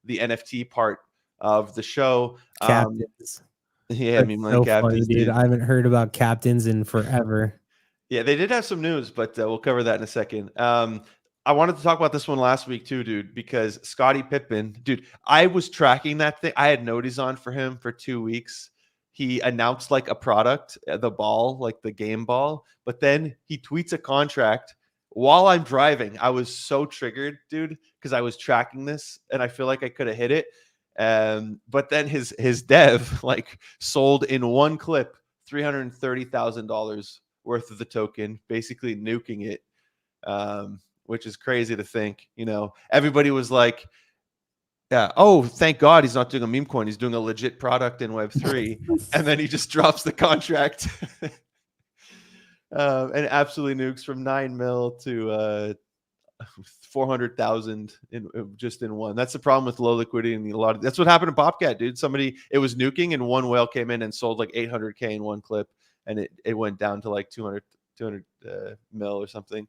NFT part of the show. Captains. Yeah, That's so captains, funny, dude. I haven't heard about captains in forever. Yeah, they did have some news, but we'll cover that in a second. I wanted to talk about this one last week too, dude, because Scottie Pippen, dude, I was tracking that thing. I had noties on for him for 2 weeks. He announced like a product, the ball, like the game ball, but then he tweets a contract while I'm driving. I was so triggered, dude, because I was tracking this and I feel like I could have hit it. But then his dev like sold in one clip $330,000 worth of the token, basically nuking it, which is crazy to think. Everybody was like, yeah, oh, thank God he's not doing a meme coin. He's doing a legit product in Web3. And then he just drops the contract and absolutely nukes from 9 mil to 400,000 in one. That's the problem with low liquidity and that's what happened to Popcat, dude. It was nuking and one whale came in and sold like 800K in one clip, and it went down to like 200 mil or something.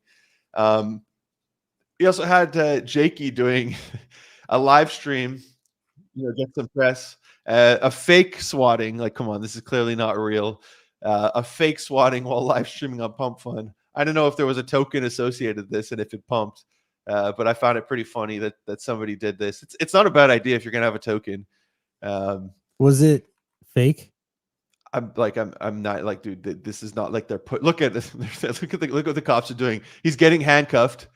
We also had Jakey doing a live stream, get some press, a fake swatting. Like, come on, this is clearly not real. A fake swatting while live streaming on Pump Fund. I don't know if there was a token associated with this and if it pumped, but I found it pretty funny that somebody did this. It's not a bad idea if you're gonna have a token. Was it fake? I'm not like, dude, this is not like they're look at this. Look what the cops are doing. He's getting handcuffed,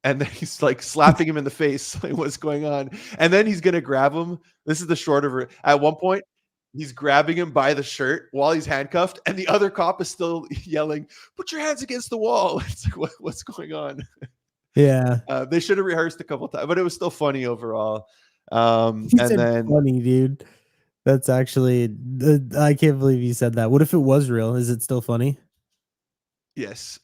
and then he's like slapping him in the face. Like, what's going on? And then he's gonna grab him. This is the short of it. At one point, he's grabbing him by the shirt while he's handcuffed, and the other cop is still yelling, "Put your hands against the wall!" It's like, what's going on? Yeah, they should have rehearsed a couple times, but it was still funny overall. and then funny, dude. That's actually, I can't believe you said that. What if it was real? Is it still funny? Yes.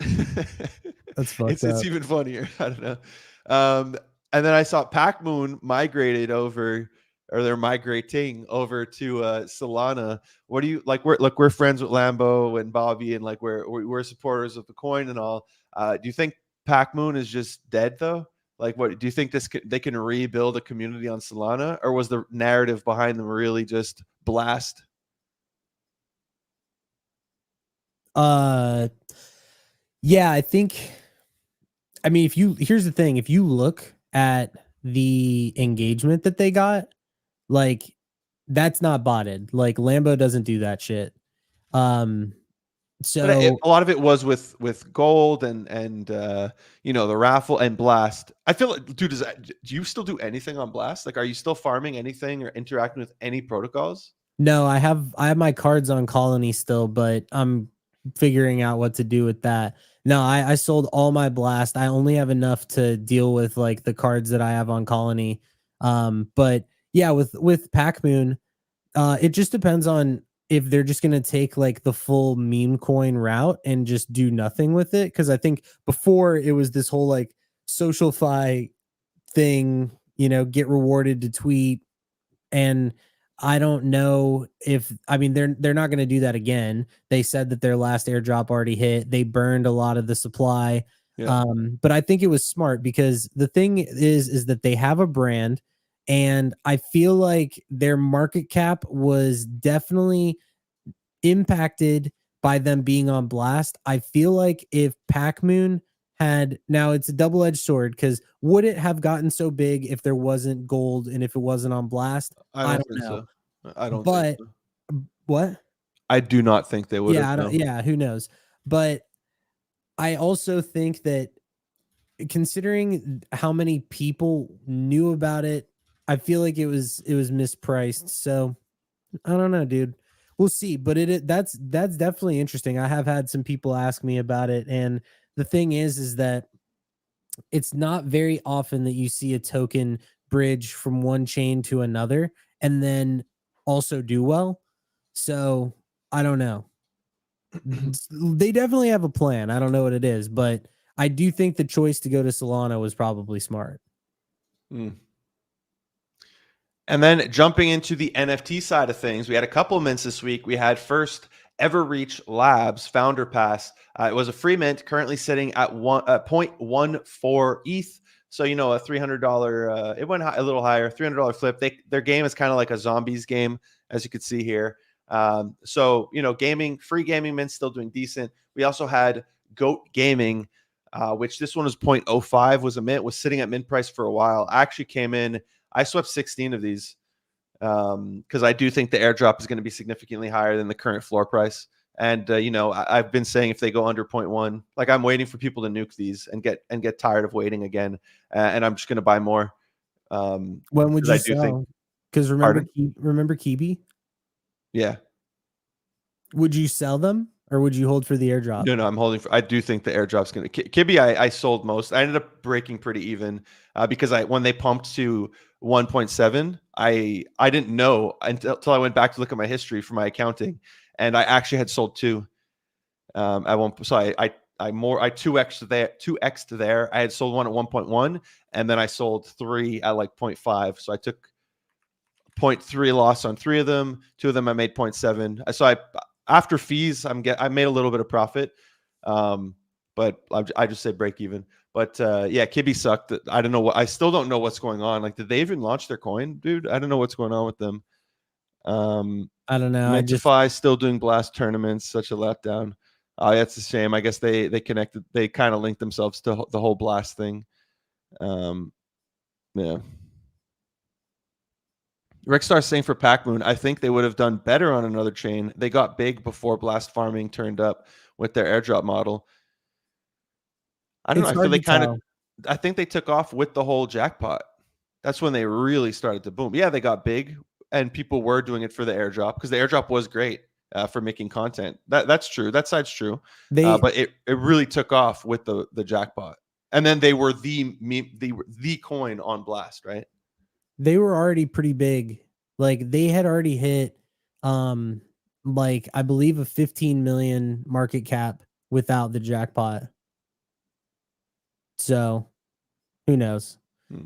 That's fucked up. It's even funnier. I don't know. And then I saw PacMoon migrated over, or they're migrating over to Solana. What do you like? We're friends with Lambo and Bobby, and like we're supporters of the coin and all. Do you think PacMoon is just dead though? Like, what do you think they can rebuild a community on Solana, or was the narrative behind them really just blast? Yeah, I think. I mean, here's the thing: if you look at the engagement that they got, like, that's not botted. Like, Lambo doesn't do that shit. So but a lot of it was with gold and the raffle and Blast. I feel like, dude, do you still do anything on Blast? Like, are you still farming anything or interacting with any protocols? No, I have my cards on Colony still, but I'm figuring out what to do with that. No, I sold all my Blast. I only have enough to deal with like the cards that I have on Colony. But yeah, with PacMoon, it just depends on if they're just gonna take like the full meme coin route and just do nothing with it. Because I think before it was this whole like SocialFi thing, get rewarded to tweet, and I don't know if, I mean, they're not going to do that again. They said that their last airdrop already hit. They burned a lot of the supply. Yeah. But I think it was smart because the thing is that they have a brand, and I feel like their market cap was definitely impacted by them being on Blast. I feel like if PacMoon had, now it's a double-edged sword, because would it have gotten so big if there wasn't gold and if it wasn't on Blast? I don't think know. So. I don't but think so. What? I do not think they would. Yeah, who knows? But I also think that considering how many people knew about it, I feel like it was mispriced. So I don't know, dude. We'll see. But that's definitely interesting. I have had some people ask me about it, and the thing is that it's not very often that you see a token bridge from one chain to another and then also do well. So I don't know. They definitely have a plan. I don't know what it is, but I do think the choice to go to Solana was probably smart. And then jumping into the NFT side of things, we had a couple of mints this week. We had first Everreach Labs Founder Pass. It was a free mint, currently sitting at 0.14 ETH. So, a $300, it went a little higher, $300 flip. Their game is kind of like a zombies game, as you can see here. So, free gaming mint still doing decent. We also had Goat Gaming, which this one was 0.05 was a mint, was sitting at mint price for a while. I actually came in, I swept 16 of these because I do think the airdrop is going to be significantly higher than the current floor price. And, I've been saying if they go under 0.1, like, I'm waiting for people to nuke these and get tired of waiting again. And I'm just going to buy more. When would you sell? Because remember Kibi? Yeah. Would you sell them? or would you hold for the airdrop? No, I'm holding for. I do think the airdrop's going to Kibby. I sold most. I ended up breaking pretty even because when they pumped to 1.7, I didn't know until I went back to look at my history for my accounting, and I actually had sold two. At one, so I 2x there. I had sold one at 1.1, and then I sold three at like 0.5. So I took 0.3 loss on three of them. Two of them I made 0.7. So after fees, I made a little bit of profit, but I just say break even. But yeah, Kibby sucked. I don't know what. I still don't know what's going on. Like, did they even launch their coin, dude? I don't know what's going on with them. I don't know. Mentify still doing blast tournaments. Such a letdown. That's a shame. I guess they connected. They kind of linked themselves to the whole blast thing. Yeah. Rickstar saying for Pac-Moon, I think they would have done better on another chain. They got big before blast farming turned up with their airdrop model. I don't know. I feel they kind of. I think they took off with the whole jackpot. That's when they really started to boom. Yeah, they got big, and people were doing it for the airdrop because the airdrop was great for making content. That's true. That side's true. But it really took off with the jackpot, and then they were the coin on blast, right? They were already pretty big. Like, they had already hit like, I believe a 15 million market cap without the jackpot. So who knows?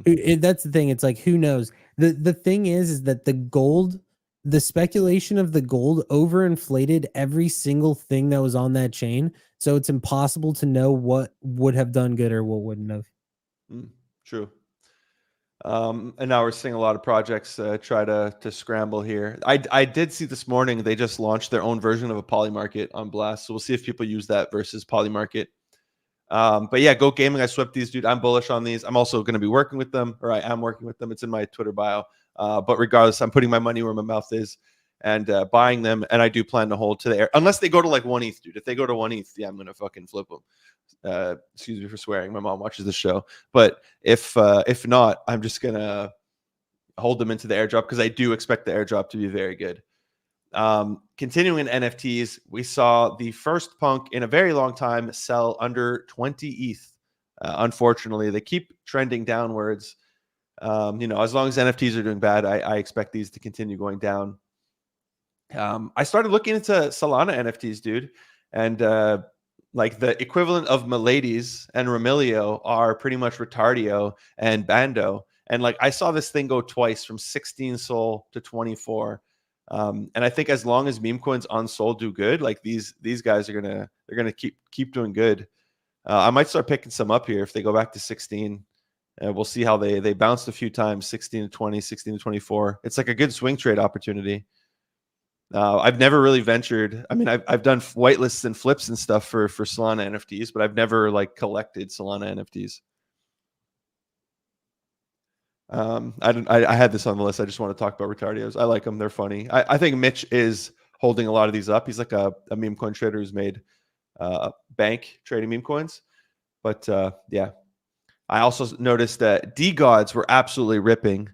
That's the thing. It's like, who knows? The thing is that the speculation of the gold overinflated every single thing that was on that chain. So it's impossible to know what would have done good or what wouldn't have. True. And now we're seeing a lot of projects try to scramble here. I did see this morning they just launched their own version of a poly market on Blast, so we'll see if people use that versus poly market. But yeah, Goat Gaming, I swept these, dude. I'm bullish on these. I'm also going to be working with them, or I am working with them. It's in my Twitter bio. But regardless, I'm putting my money where my mouth is and buying them, and I do plan to hold to the air unless they go to like 1 ETH, dude. If they go to 1 ETH, yeah, I'm gonna fucking flip them. Excuse me for swearing. My mom watches the show. But if not, I'm just gonna hold them into the airdrop because I do expect the airdrop to be very good. Continuing in NFTs, we saw the first punk in a very long time sell under 20 ETH. Unfortunately, they keep trending downwards. As long as NFTs are doing bad, I expect these to continue going down. I started looking into Solana NFTs, dude, and like the equivalent of Miladies and Remilio are pretty much Retardio and Bando. And like I saw this thing go twice from 16 SOL to 24. And I think as long as meme coins on Sol do good, like these guys are gonna keep doing good. I might start picking some up here if they go back to 16. We'll see how they bounced a few times, 16 to 20, 16 to 24. It's like a good swing trade opportunity. I've never really ventured. I mean, I've done whitelists and flips and stuff for Solana NFTs, but I've never like collected Solana NFTs. I had this on the list. I just want to talk about Retardios. I like them. They're funny. I think Mitch is holding a lot of these up. He's like a meme coin trader who's made bank trading meme coins. But yeah, I also noticed that DeGods were absolutely ripping.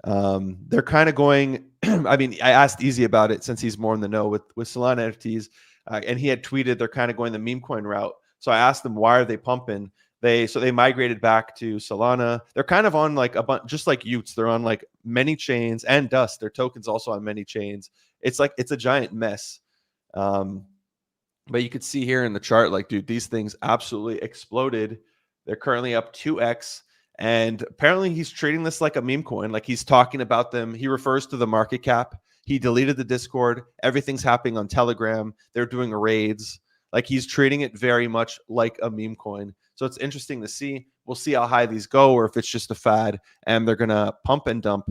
They're kind of going. I mean, I asked Easy about it since he's more in the know with Solana NFTs, and he had tweeted they're kind of going the meme coin route. So I asked them, why are they pumping? They migrated back to Solana. They're kind of on like a bunch, just like Utes. They're on like many chains and Dust. Their tokens also on many chains. It's a giant mess. But you could see here in the chart, like, dude, these things absolutely exploded. They're currently up 2x. And apparently he's treating this like a meme coin. Like he's talking about them. He refers to the market cap. He deleted the Discord. Everything's happening on Telegram. They're doing raids. Like he's treating it very much like a meme coin. So it's interesting to see. We'll see how high these go or if it's just a fad and they're going to pump and dump.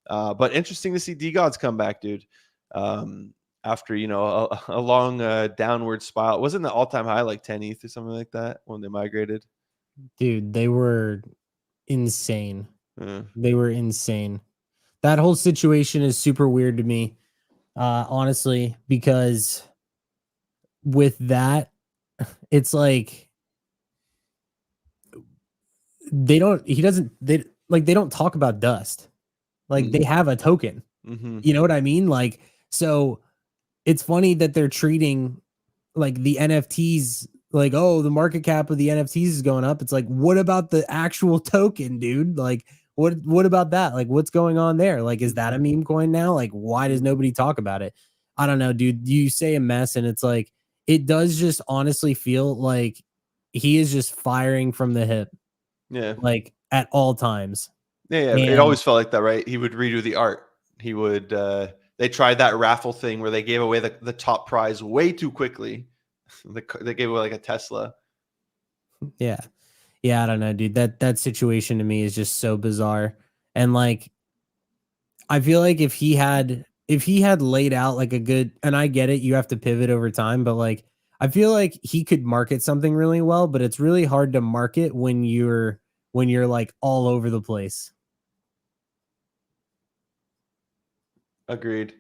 But interesting to see DeGods come back, dude. After, a long downward spiral. Wasn't the all-time high like 10 ETH or something like that when they migrated? Dude, they were insane. They were insane. That whole situation is super weird to me, honestly, because with that, it's like they don't talk about Dust. Like they have a token. You know what I mean? Like, so it's funny that they're treating like the NFTs, like, oh, the market cap of the NFTs is going up. It's like, what about the actual token, dude? Like, what about that? Like, what's going on there? Like, is that a meme coin now? Like, why does nobody talk about it? I don't know, dude. You say a mess, and it's like, it does just honestly feel like he is just firing from the hip, Yeah. like at all times. Yeah. It And always felt like that, right? He would redo the art. He would. They tried that raffle thing where they gave away the top prize way too quickly. They gave away like a Tesla. yeah, I don't know, dude. That situation to me is just so bizarre. And like, I feel like if he had laid out like a good, and I get it, you have to pivot over time, but like I feel like he could market something really well, but it's really hard to market when you're like all over the place. Agreed.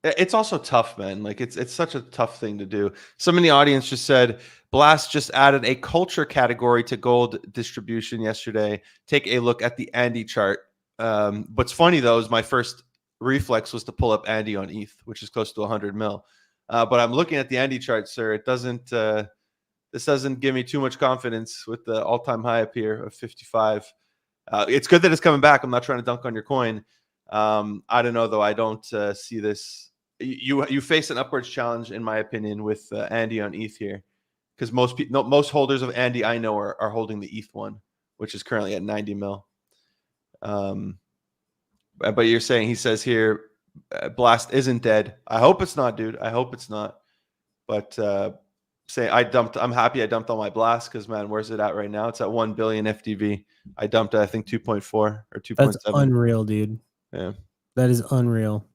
It's also tough, man. Like it's such a tough thing to do. Some in the audience just said Blast just added a culture category to gold distribution yesterday. Take a look at the Andy chart. What's funny though is my first reflex was to pull up Andy on ETH, which is close to 100 mil. But I'm looking at the Andy chart, sir. It doesn't. This doesn't give me too much confidence with the all-time high up here of 55. It's good that it's coming back. I'm not trying to dunk on your coin. I don't know though. I don't see this. You face an upwards challenge, in my opinion, with Andy on ETH here, because most holders of Andy I know are holding the ETH one, which is currently at 90 mil. But you're saying he says here, Blast isn't dead. I hope it's not, dude. I hope it's not. But I'm happy I dumped all my Blast because man, where's it at right now? It's at 1 billion FDV. I dumped it, I think 2.4 or 2.7. That's unreal, dude. Yeah, that is unreal.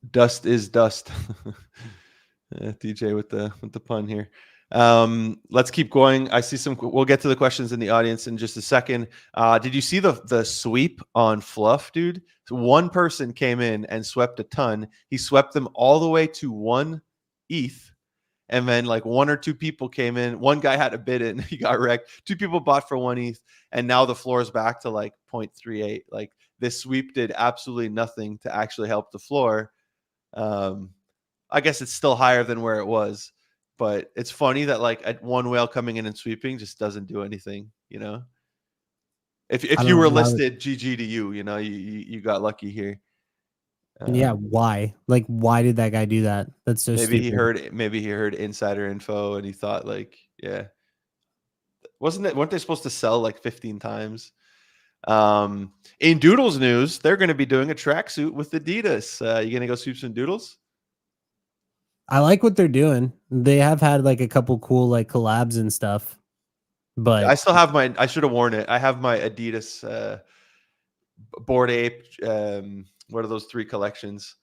Dust is dust. DJ with the pun here. Let's keep going. I see some. We'll get to the questions in the audience in just a second. Did you see the sweep on Fluff, dude? So one person came in and swept a ton. He swept them all the way to 1 ETH. And then like 1 or 2 people came in. One guy had a bid in. He got wrecked. 2 people bought for 1 ETH. And now the floor is back to like 0.38. Like this sweep did absolutely nothing to actually help the floor. I guess it's still higher than where it was. But it's funny that like at one whale coming in and sweeping just doesn't do anything, you know? If you were listed, GG to you, you know, you got lucky here. Yeah, why? Like, why did that guy do that? That's so stupid. Maybe he heard insider info and he thought like, yeah. Weren't they supposed to sell like 15 times? In Doodles news, they're going to be doing a tracksuit with Adidas. You going to go sweep some Doodles? I like what they're doing. They have had like a couple cool like collabs and stuff. But I still have I should have worn it. I have my Adidas Bored Ape. What are those 3 collections?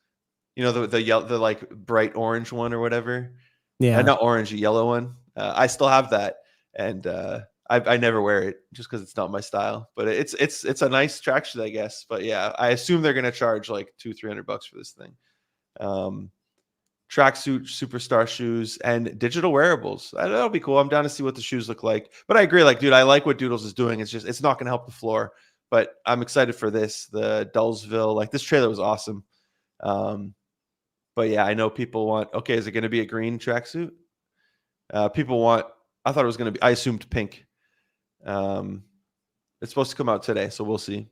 You know, the like bright orange one or whatever. Yeah, not orange, a yellow one. I still have that, and I never wear it just because it's not my style. But it's a nice tracksuit, I guess. But yeah, I assume they're gonna charge like $200-300 for this thing. Tracksuit, superstar shoes, and digital wearables. That'll be cool. I'm down to see what the shoes look like. But I agree, like, dude, I like what Doodles is doing. It's not gonna help the floor. But I'm excited for this. The Dullsville, like this trailer was awesome. But yeah, I know people want. Okay, is it going to be a green tracksuit? People want. I thought it was going to be. I assumed pink. It's supposed to come out today, so we'll see.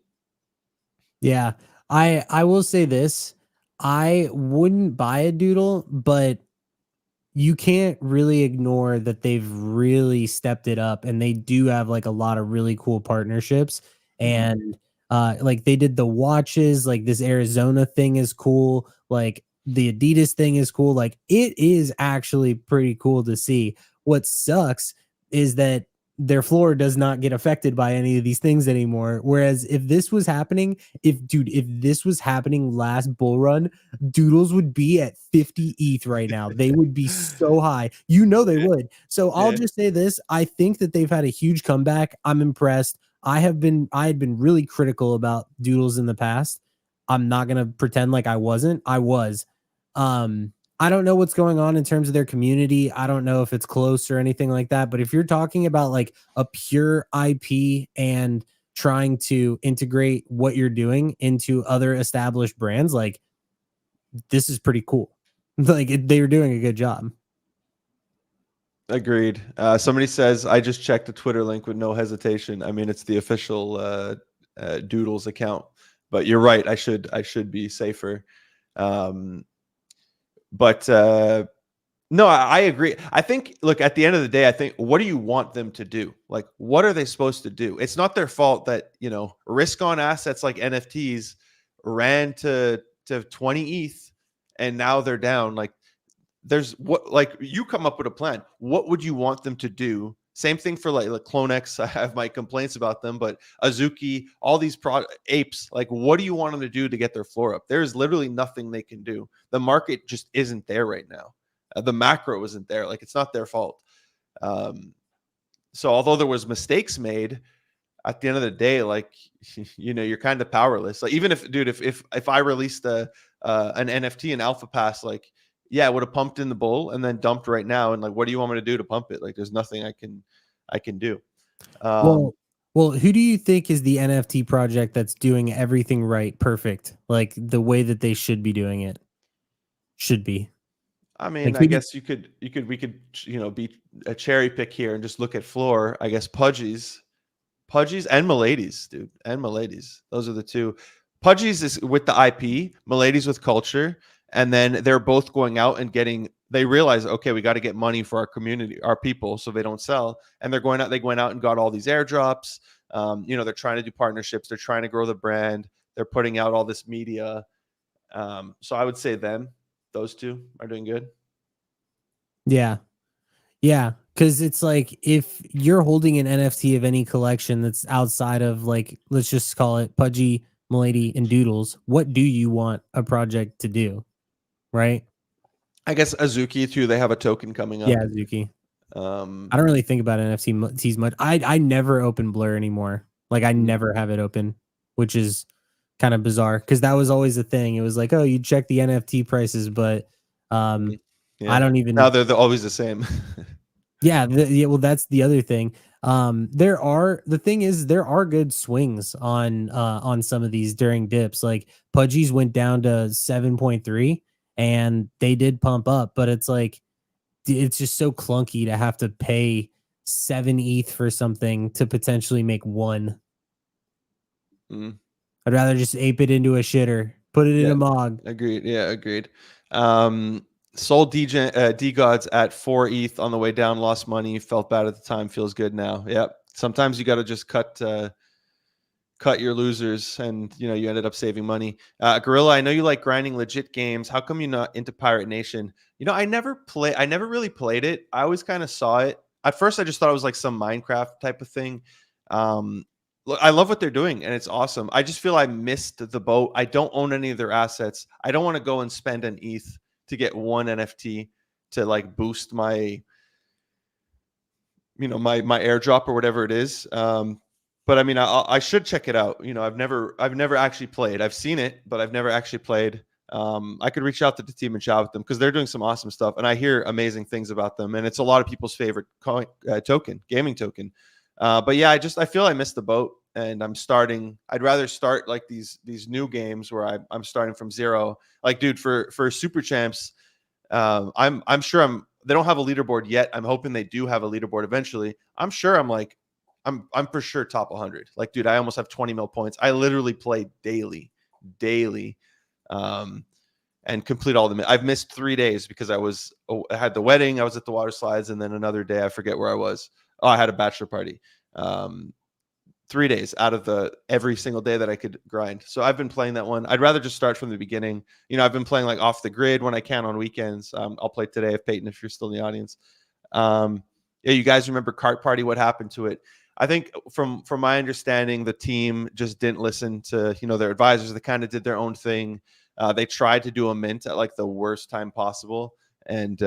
Yeah, I will say this. I wouldn't buy a Doodle, but you can't really ignore that they've really stepped it up, and they do have like a lot of really cool partnerships. And like they did the watches, like this Arizona thing is cool, like the Adidas thing is cool. Like it is actually pretty cool to see. What sucks is that their floor does not get affected by any of these things anymore. Whereas if this was happening, if this was happening last bull run, Doodles would be at 50 ETH right now. They would be so high. You know they would. So I'll just say this. I think that they've had a huge comeback. I'm impressed. I had been really critical about Doodles in the past. I'm not going to pretend like I wasn't. I was. I don't know what's going on in terms of their community. I don't know if it's close or anything like that. But if you're talking about like a pure IP and trying to integrate what you're doing into other established brands, like this is pretty cool. Like they're doing a good job. Agreed. Somebody says I just checked the Twitter link with no hesitation. I mean, it's the official Doodles account, but you're right. I should be safer. But no, I agree. I think, look, at the end of the day, I think, what do you want them to do? Like, what are they supposed to do? It's not their fault that, risk on assets like NFTs ran to 20 ETH and now they're down. Like, you come up with a plan. What would you want them to do? Same thing for like CloneX. I have my complaints about them, but Azuki, all these apes, like, what do you want them to do to get their floor up? There is literally nothing they can do. The market just isn't there right now. The macro isn't there. Like, it's not their fault. So although there was mistakes made, at the end of the day, like, you're kind of powerless. Like, even if I released an NFT in Alpha Pass, like, yeah, it would have pumped in the bull and then dumped right now. And like, what do you want me to do to pump it? Like, there's nothing I can do. Well, who do you think is the NFT project that's doing everything right, perfect, like the way that they should be doing it? Should be. I mean, Like, I guess we could, be a cherry pick here and just look at floor. I guess Pudgy's and Milady's, dude, and Milady's. Those are the two. Pudgy's is with the IP, Milady's with culture, and then they're both going out and they realize, okay, we got to get money for our community, our people, so they don't sell. And they went out and got all these airdrops. They're trying to do partnerships. They're trying to grow the brand. They're putting out all this media. So I would say those two are doing good. Yeah. Yeah. Cause it's like, if you're holding an NFT of any collection that's outside of, like, let's just call it Pudgy, Milady, and Doodles, what do you want a project to do? Right. I guess Azuki too. They have a token coming up. Yeah, Zuki. I don't really think about NFTs much. I never open Blur anymore. Like, I never have it open, which is kind of bizarre because that was always a thing. It was like, oh, you check the NFT prices, but I don't even. Now they're always the same. Yeah, well, that's the other thing. The thing is, there are good swings on some of these during dips. Like, Pudgy's went down to 7.3 and they did pump up, but it's like, it's just so clunky to have to pay 7 ETH for something to potentially make 1. I'd rather just ape it into a shitter, put it in a mog. Agreed. Yeah, agreed. Sold D-Gods at 4 ETH on the way down, lost money, felt bad at the time, feels good now. Yep. Sometimes you got to just cut your losers, and you ended up saving money. Gorilla, I know you like grinding legit games. How come you're not into Pirate Nation? I never really played it. I always kind of saw it. At first, I just thought it was like some Minecraft type of thing. Look, I love what they're doing, and it's awesome. I just feel I missed the boat. I don't own any of their assets. I don't want to go and spend an ETH to get one NFT to like boost my, my airdrop or whatever it is. But I mean, I should check it out. I've never actually played. I've seen it, but I've never actually played. I could reach out to the team and chat with them because they're doing some awesome stuff, and I hear amazing things about them. And it's a lot of people's favorite gaming token. But yeah, I feel I missed the boat, and I'd rather start like these new games where I'm starting from zero. Like, dude, for Super Champs, I'm sure they don't have a leaderboard yet. I'm hoping they do have a leaderboard eventually. I'm sure I'm for sure top 100. Like, dude, I almost have 20 mil points. I literally play daily, and complete all the. I've missed 3 days because I had the wedding, I was at the water slides, and then another day I forget where I was. Oh, I had a bachelor party. 3 days out of every single day that I could grind. So I've been playing that one. I'd rather just start from the beginning. I've been playing like off the grid when I can on weekends. I'll play today if Peyton, if you're still in the audience. Yeah, you guys remember Kart Party? What happened to it? I think from my understanding, the team just didn't listen to their advisors. They kind of did their own thing. They tried to do a mint at like the worst time possible, and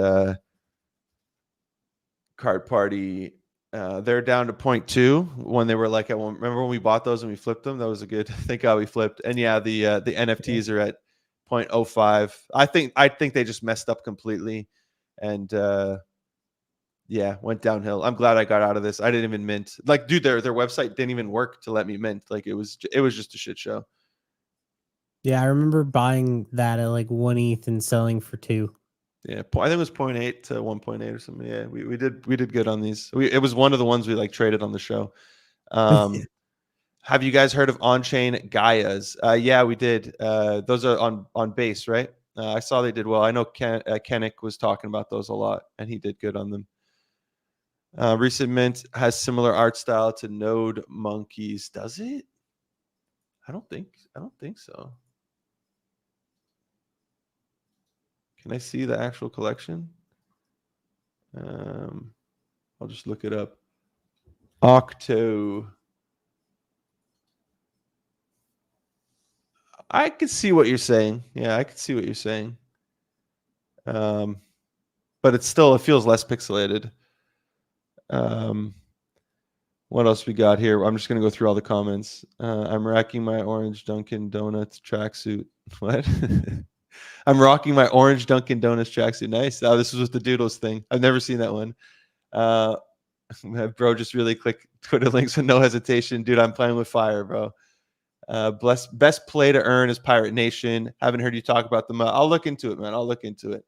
Kart Party. They're down to 0.2 when they were like, I remember when we bought those and we flipped them. That was a good. Thank God we flipped. And yeah, the NFTs are at 0.05. I think they just messed up completely, and Yeah, went downhill. I'm glad I got out of this. I didn't even mint. Like, dude, their website didn't even work to let me mint. Like, it was just a shit show. Yeah, I remember buying that at like 1 ETH and selling for 2. Yeah, I think it was 0.8 to 1.8 or something. Yeah, we did good on these. It was one of the ones we like traded on the show. Have you guys heard of on-chain Gaias? Yeah, we did. Those are on base, right? I saw they did well. I know Kennick was talking about those a lot, and he did good on them. Recent mint has similar art style to Node Monkeys. Does it? I don't think so. Can I see the actual collection? I'll just look it up. Octo. I could see what you're saying. Yeah, I could see what you're saying. But it feels less pixelated. What else we got here? I'm just gonna go through all the comments. I'm racking my orange Dunkin' Donuts tracksuit. What? I'm rocking my orange Dunkin' Donuts tracksuit. Nice. Oh, this was with the Doodles thing. I've never seen that one. Bro, just really click Twitter links with no hesitation. Dude, I'm playing with fire, bro. Best play to earn is Pirate Nation. Haven't heard you talk about them. I'll look into it, man. I'll look into it.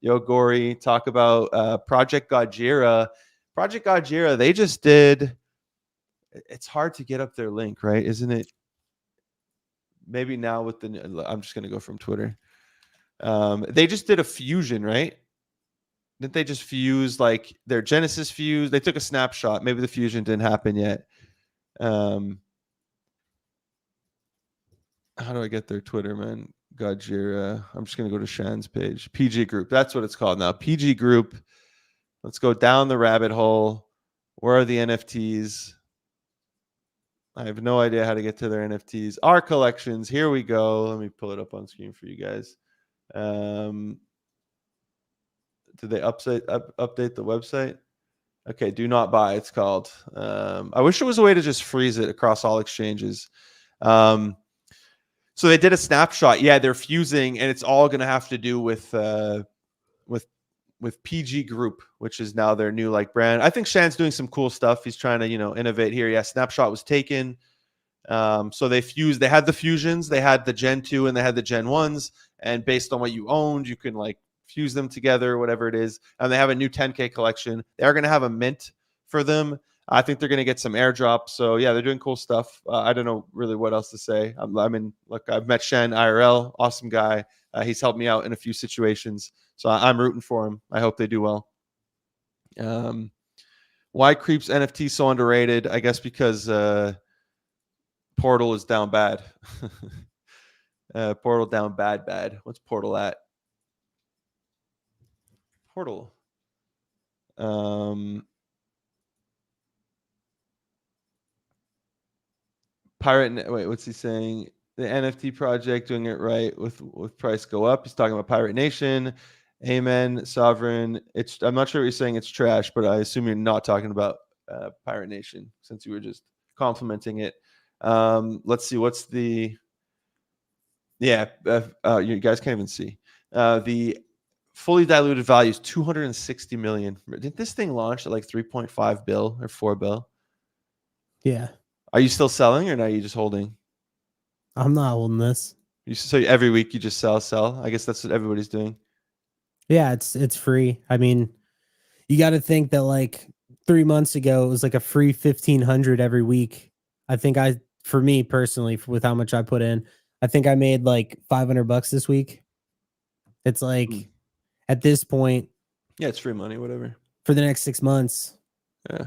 Yo, Gory, talk about Project Gojira. Project Gojira, they just did. It's hard to get up their link, right? Isn't it? Maybe now with the. I'm just gonna go from Twitter. They just did a fusion, right? Didn't they just fuse like their Genesis fuse? They took a snapshot. Maybe the fusion didn't happen yet. How do I get their Twitter, man? Gojira. I'm just gonna go to Shan's page. PG Group. That's what it's called now. PG Group. Let's go down the rabbit hole. Where are the NFTs? I have no idea how to get to their NFTs. Our collections. Here we go. Let me pull it up on screen for you guys. Did they update the website? Okay, do not buy. It's called. I wish there was a way to just freeze it across all exchanges. So they did a snapshot. Yeah, they're fusing, and it's all going to have to do with PG Group, which is now their new like brand. I think Shan's doing some cool stuff. He's trying to innovate here. Yeah, snapshot was taken. So they fused. They had the fusions. They had the Gen 2 and they had the Gen 1s. And based on what you owned, you can like fuse them together, whatever it is. And they have a new 10K collection. They are going to have a mint for them. I think they're going to get some airdrops. So yeah, they're doing cool stuff. I don't know really what else to say. I mean, look, I've met Shan IRL, awesome guy. He's helped me out in a few situations. So I'm rooting for him. I hope they do well. Why Creeps NFT so underrated? I guess because Portal is down bad. Portal down bad. What's Portal at? Portal. Pirate. Wait, what's he saying? The NFT project doing it right with price go up. He's talking about Pirate Nation. Amen. Sovereign. I'm not sure what you're saying. It's trash, but I assume you're not talking about Pirate Nation since you were just complimenting it. Let's see. What's the? Yeah, you guys can't even see. The fully diluted value is 260 million. Did this thing launch at like 3.5 bill or 4 bill? Yeah. Are you still selling or are you just holding? I'm not holding this. So every week you just sell. I guess that's what everybody's doing. Yeah, it's free. I mean, you got to think that like 3 months ago it was like a free 1,500 every week. I think for me personally, with how much I put in, I think I made like $500 this week. It's like at this point, yeah, it's free money, whatever. For the next 6 months. Yeah.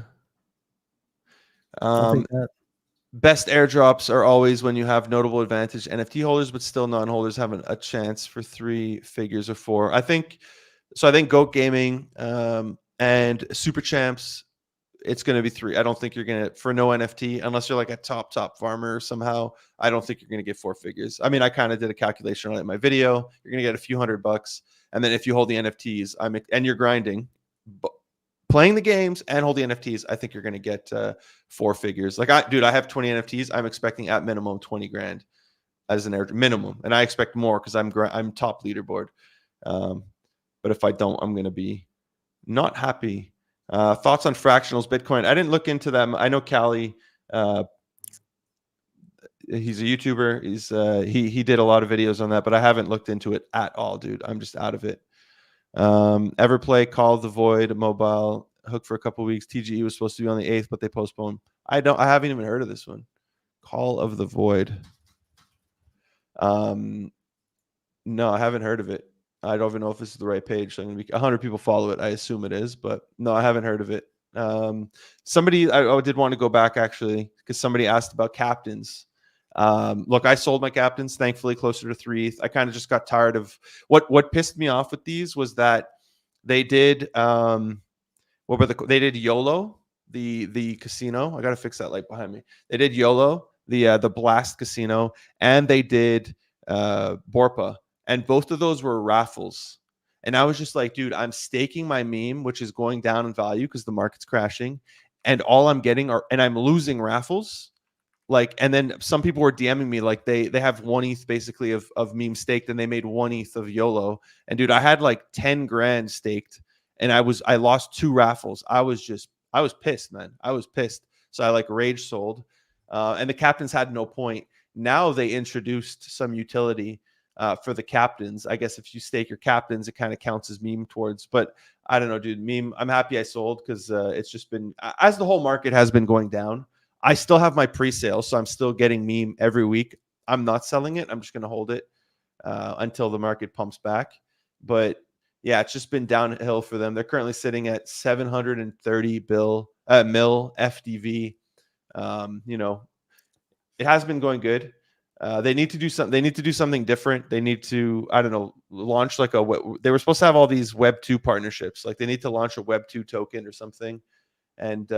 I'll take that. Best airdrops are always when you have notable advantage NFT holders, but still non-holders have a chance for 3 figures or 4. I think Goat Gaming and Super Champs, it's going to be 3. I don't think you're going to, for no NFT, unless you're like a top farmer somehow, I don't think you're going to get 4 figures. I mean, I kind of did a calculation on it in my video. You're going to get a few $100. And then if you hold the NFTs, and you're grinding, playing the games and holding NFTs, I think you're going to get 4 figures. Like I have 20 NFTs. I'm expecting at minimum 20 grand as an airdrop minimum. And I expect more because I'm top leaderboard. But if I don't, I'm going to be not happy. Thoughts on fractionals, Bitcoin? I didn't look into them. I know Callie. He's a YouTuber. He did a lot of videos on that, but I haven't looked into it at all, dude. I'm just out of it. Ever play Call of the Void mobile hook for a couple weeks? TGE was supposed to be on the 8th, but they postponed. I haven't even heard of this one. Call of the Void. No, I haven't heard of it. I don't even know if this is the right page. So I'm gonna be 100 people follow it. I assume it is, but no, I haven't heard of it. Somebody I did want to go back actually because somebody asked about captains. Look, I sold my captains, thankfully, closer to 3 ETH. I kind of just got tired of what pissed me off with these was that they did they did YOLO, the casino. I gotta fix that light behind me. They did YOLO, the Blast Casino, and they did Borpa. And both of those were raffles. And I was just like, dude, I'm staking my meme, which is going down in value because the market's crashing. And all I'm getting and I'm losing raffles. Like, and then some people were DMing me like they have 1 ETH basically of meme staked, and they made 1 ETH of YOLO. And dude, I had like 10 grand staked, and I lost 2 raffles. I was pissed, man. I was pissed. So I like rage sold. And the captains had no point. Now they introduced some utility for the captains. I guess if you stake your captains, it kind of counts as meme towards. But I don't know, dude. Meme, I'm happy I sold because it's just been, as the whole market has been going down, I still have my pre-sale, so I'm still getting meme every week. I'm not selling it. I'm just going to hold it until the market pumps back. But yeah, it's just been downhill for them. They're currently sitting at 730 mil FDV. You know, it has been going good. They need to do something. They need to do something different. They need to, I don't know, launch like they were supposed to have all these Web 2 partnerships. Like they need to launch a Web 2 token or something. And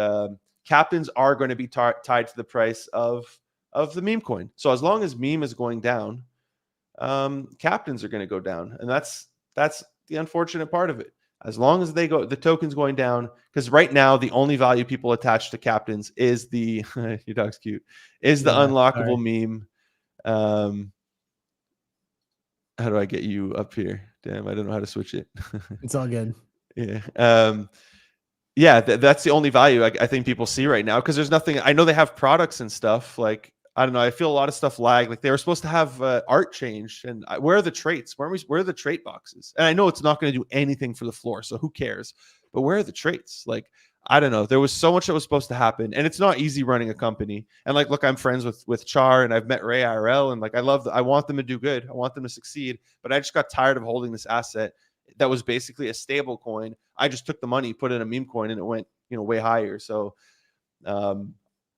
captains are going to be tied to the price of the meme coin. So as long as meme is going down, captains are going to go down. And that's the unfortunate part of it. As long as the token's going down, because right now the only value people attach to captains is the your dog's cute, is the unlockable meme. How do I get you up here? Damn, I don't know how to switch it. It's all good. Yeah. Yeah, that's the only value I think people see right now, because there's nothing. I know they have products and stuff. Like, I don't know. I feel a lot of stuff lag. Like they were supposed to have art change, and where are the traits? Where are the trait boxes? And I know it's not going to do anything for the floor, so who cares? But where are the traits? Like, I don't know. There was so much that was supposed to happen, and it's not easy running a company. And like, look, I'm friends with Char, and I've met Ray IRL, and like, I want them to do good. I want them to succeed. But I just got tired of holding this asset that was basically a stable coin. I just took the money, put in a meme coin, and it went, way higher. So I'm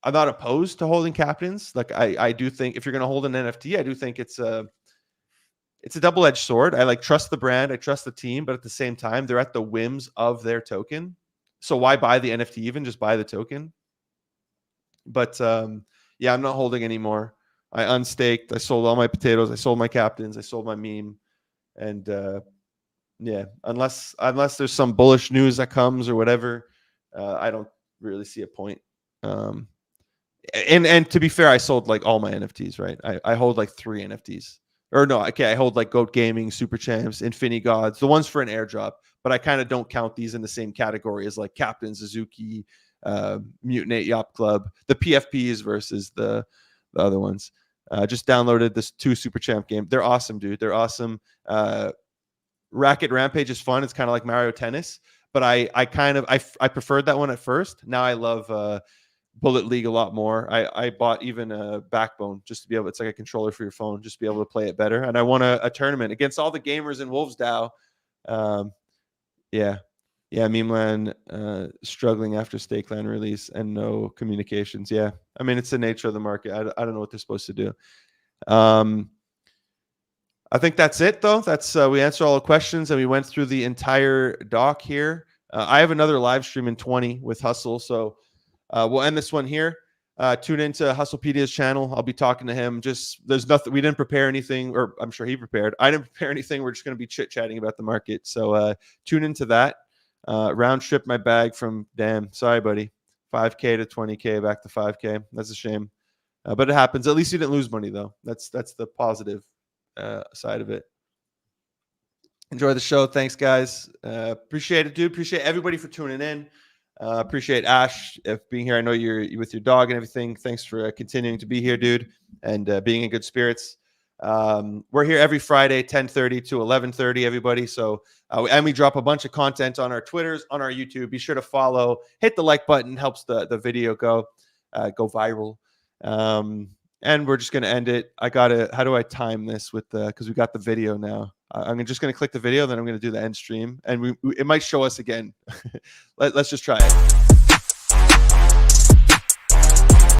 not opposed to holding captains. Like I do think if you're going to hold an NFT, I do think it's a double-edged sword. I like trust the brand, I trust the team, but at the same time, they're at the whims of their token. So why buy the NFT? Even just buy the token. But yeah, I'm not holding anymore. I unstaked. I sold all my potatoes. I sold my captains. I sold my meme, and yeah, unless there's some bullish news that comes or whatever, I don't really see a point. And to be fair, I sold like all my NFTs, right? I hold like 3 NFTs. Or no, okay, I hold like Goat Gaming, Super Champs, Infinity Gods, the ones for an airdrop, but I kind of don't count these in the same category as like Captain Suzuki, Mutinate Yacht Club, the PFPs versus the other ones. Just downloaded this 2 Super Champ game. They're awesome, dude. They're awesome. Racket Rampage is fun. It's kind of like Mario Tennis, but I preferred that one at first. Now I love Bullet League a lot more. I bought even a Backbone just to be able. It's like a controller for your phone, just to be able to play it better. And I won a tournament against all the gamers in Wolves DAO. Yeah, Memeland struggling after Stakeland release and no communications. Yeah, I mean it's the nature of the market. I don't know what they're supposed to do. I think that's it, though. That's we answered all the questions and we went through the entire doc here. I have another live stream in 20 with Hustle, so we'll end this one here. Tune into Hustlepedia's channel. I'll be talking to him. There's nothing. We didn't prepare anything, or I'm sure he prepared. I didn't prepare anything. We're just going to be chit chatting about the market. So tune into that. Round trip my bag from sorry, buddy. 5K to 20K back to 5K. That's a shame, but it happens. At least you didn't lose money, though. That's the positive side of it. Enjoy the show. Thanks, guys. Appreciate it, dude. Appreciate everybody for tuning in. Appreciate Ash being here. I know you're with your dog and everything. Thanks for continuing to be here, dude, and being in good spirits. We're here every Friday, 10:30 to 11:30, everybody. So, and we drop a bunch of content on our Twitters, on our YouTube. Be sure to follow, hit the like button, helps the video go viral. And we're just going to end it. How do I time this with because we got the video now. I'm just going to click the video, then I'm going to do the end stream, and it might show us again. Let's just try it.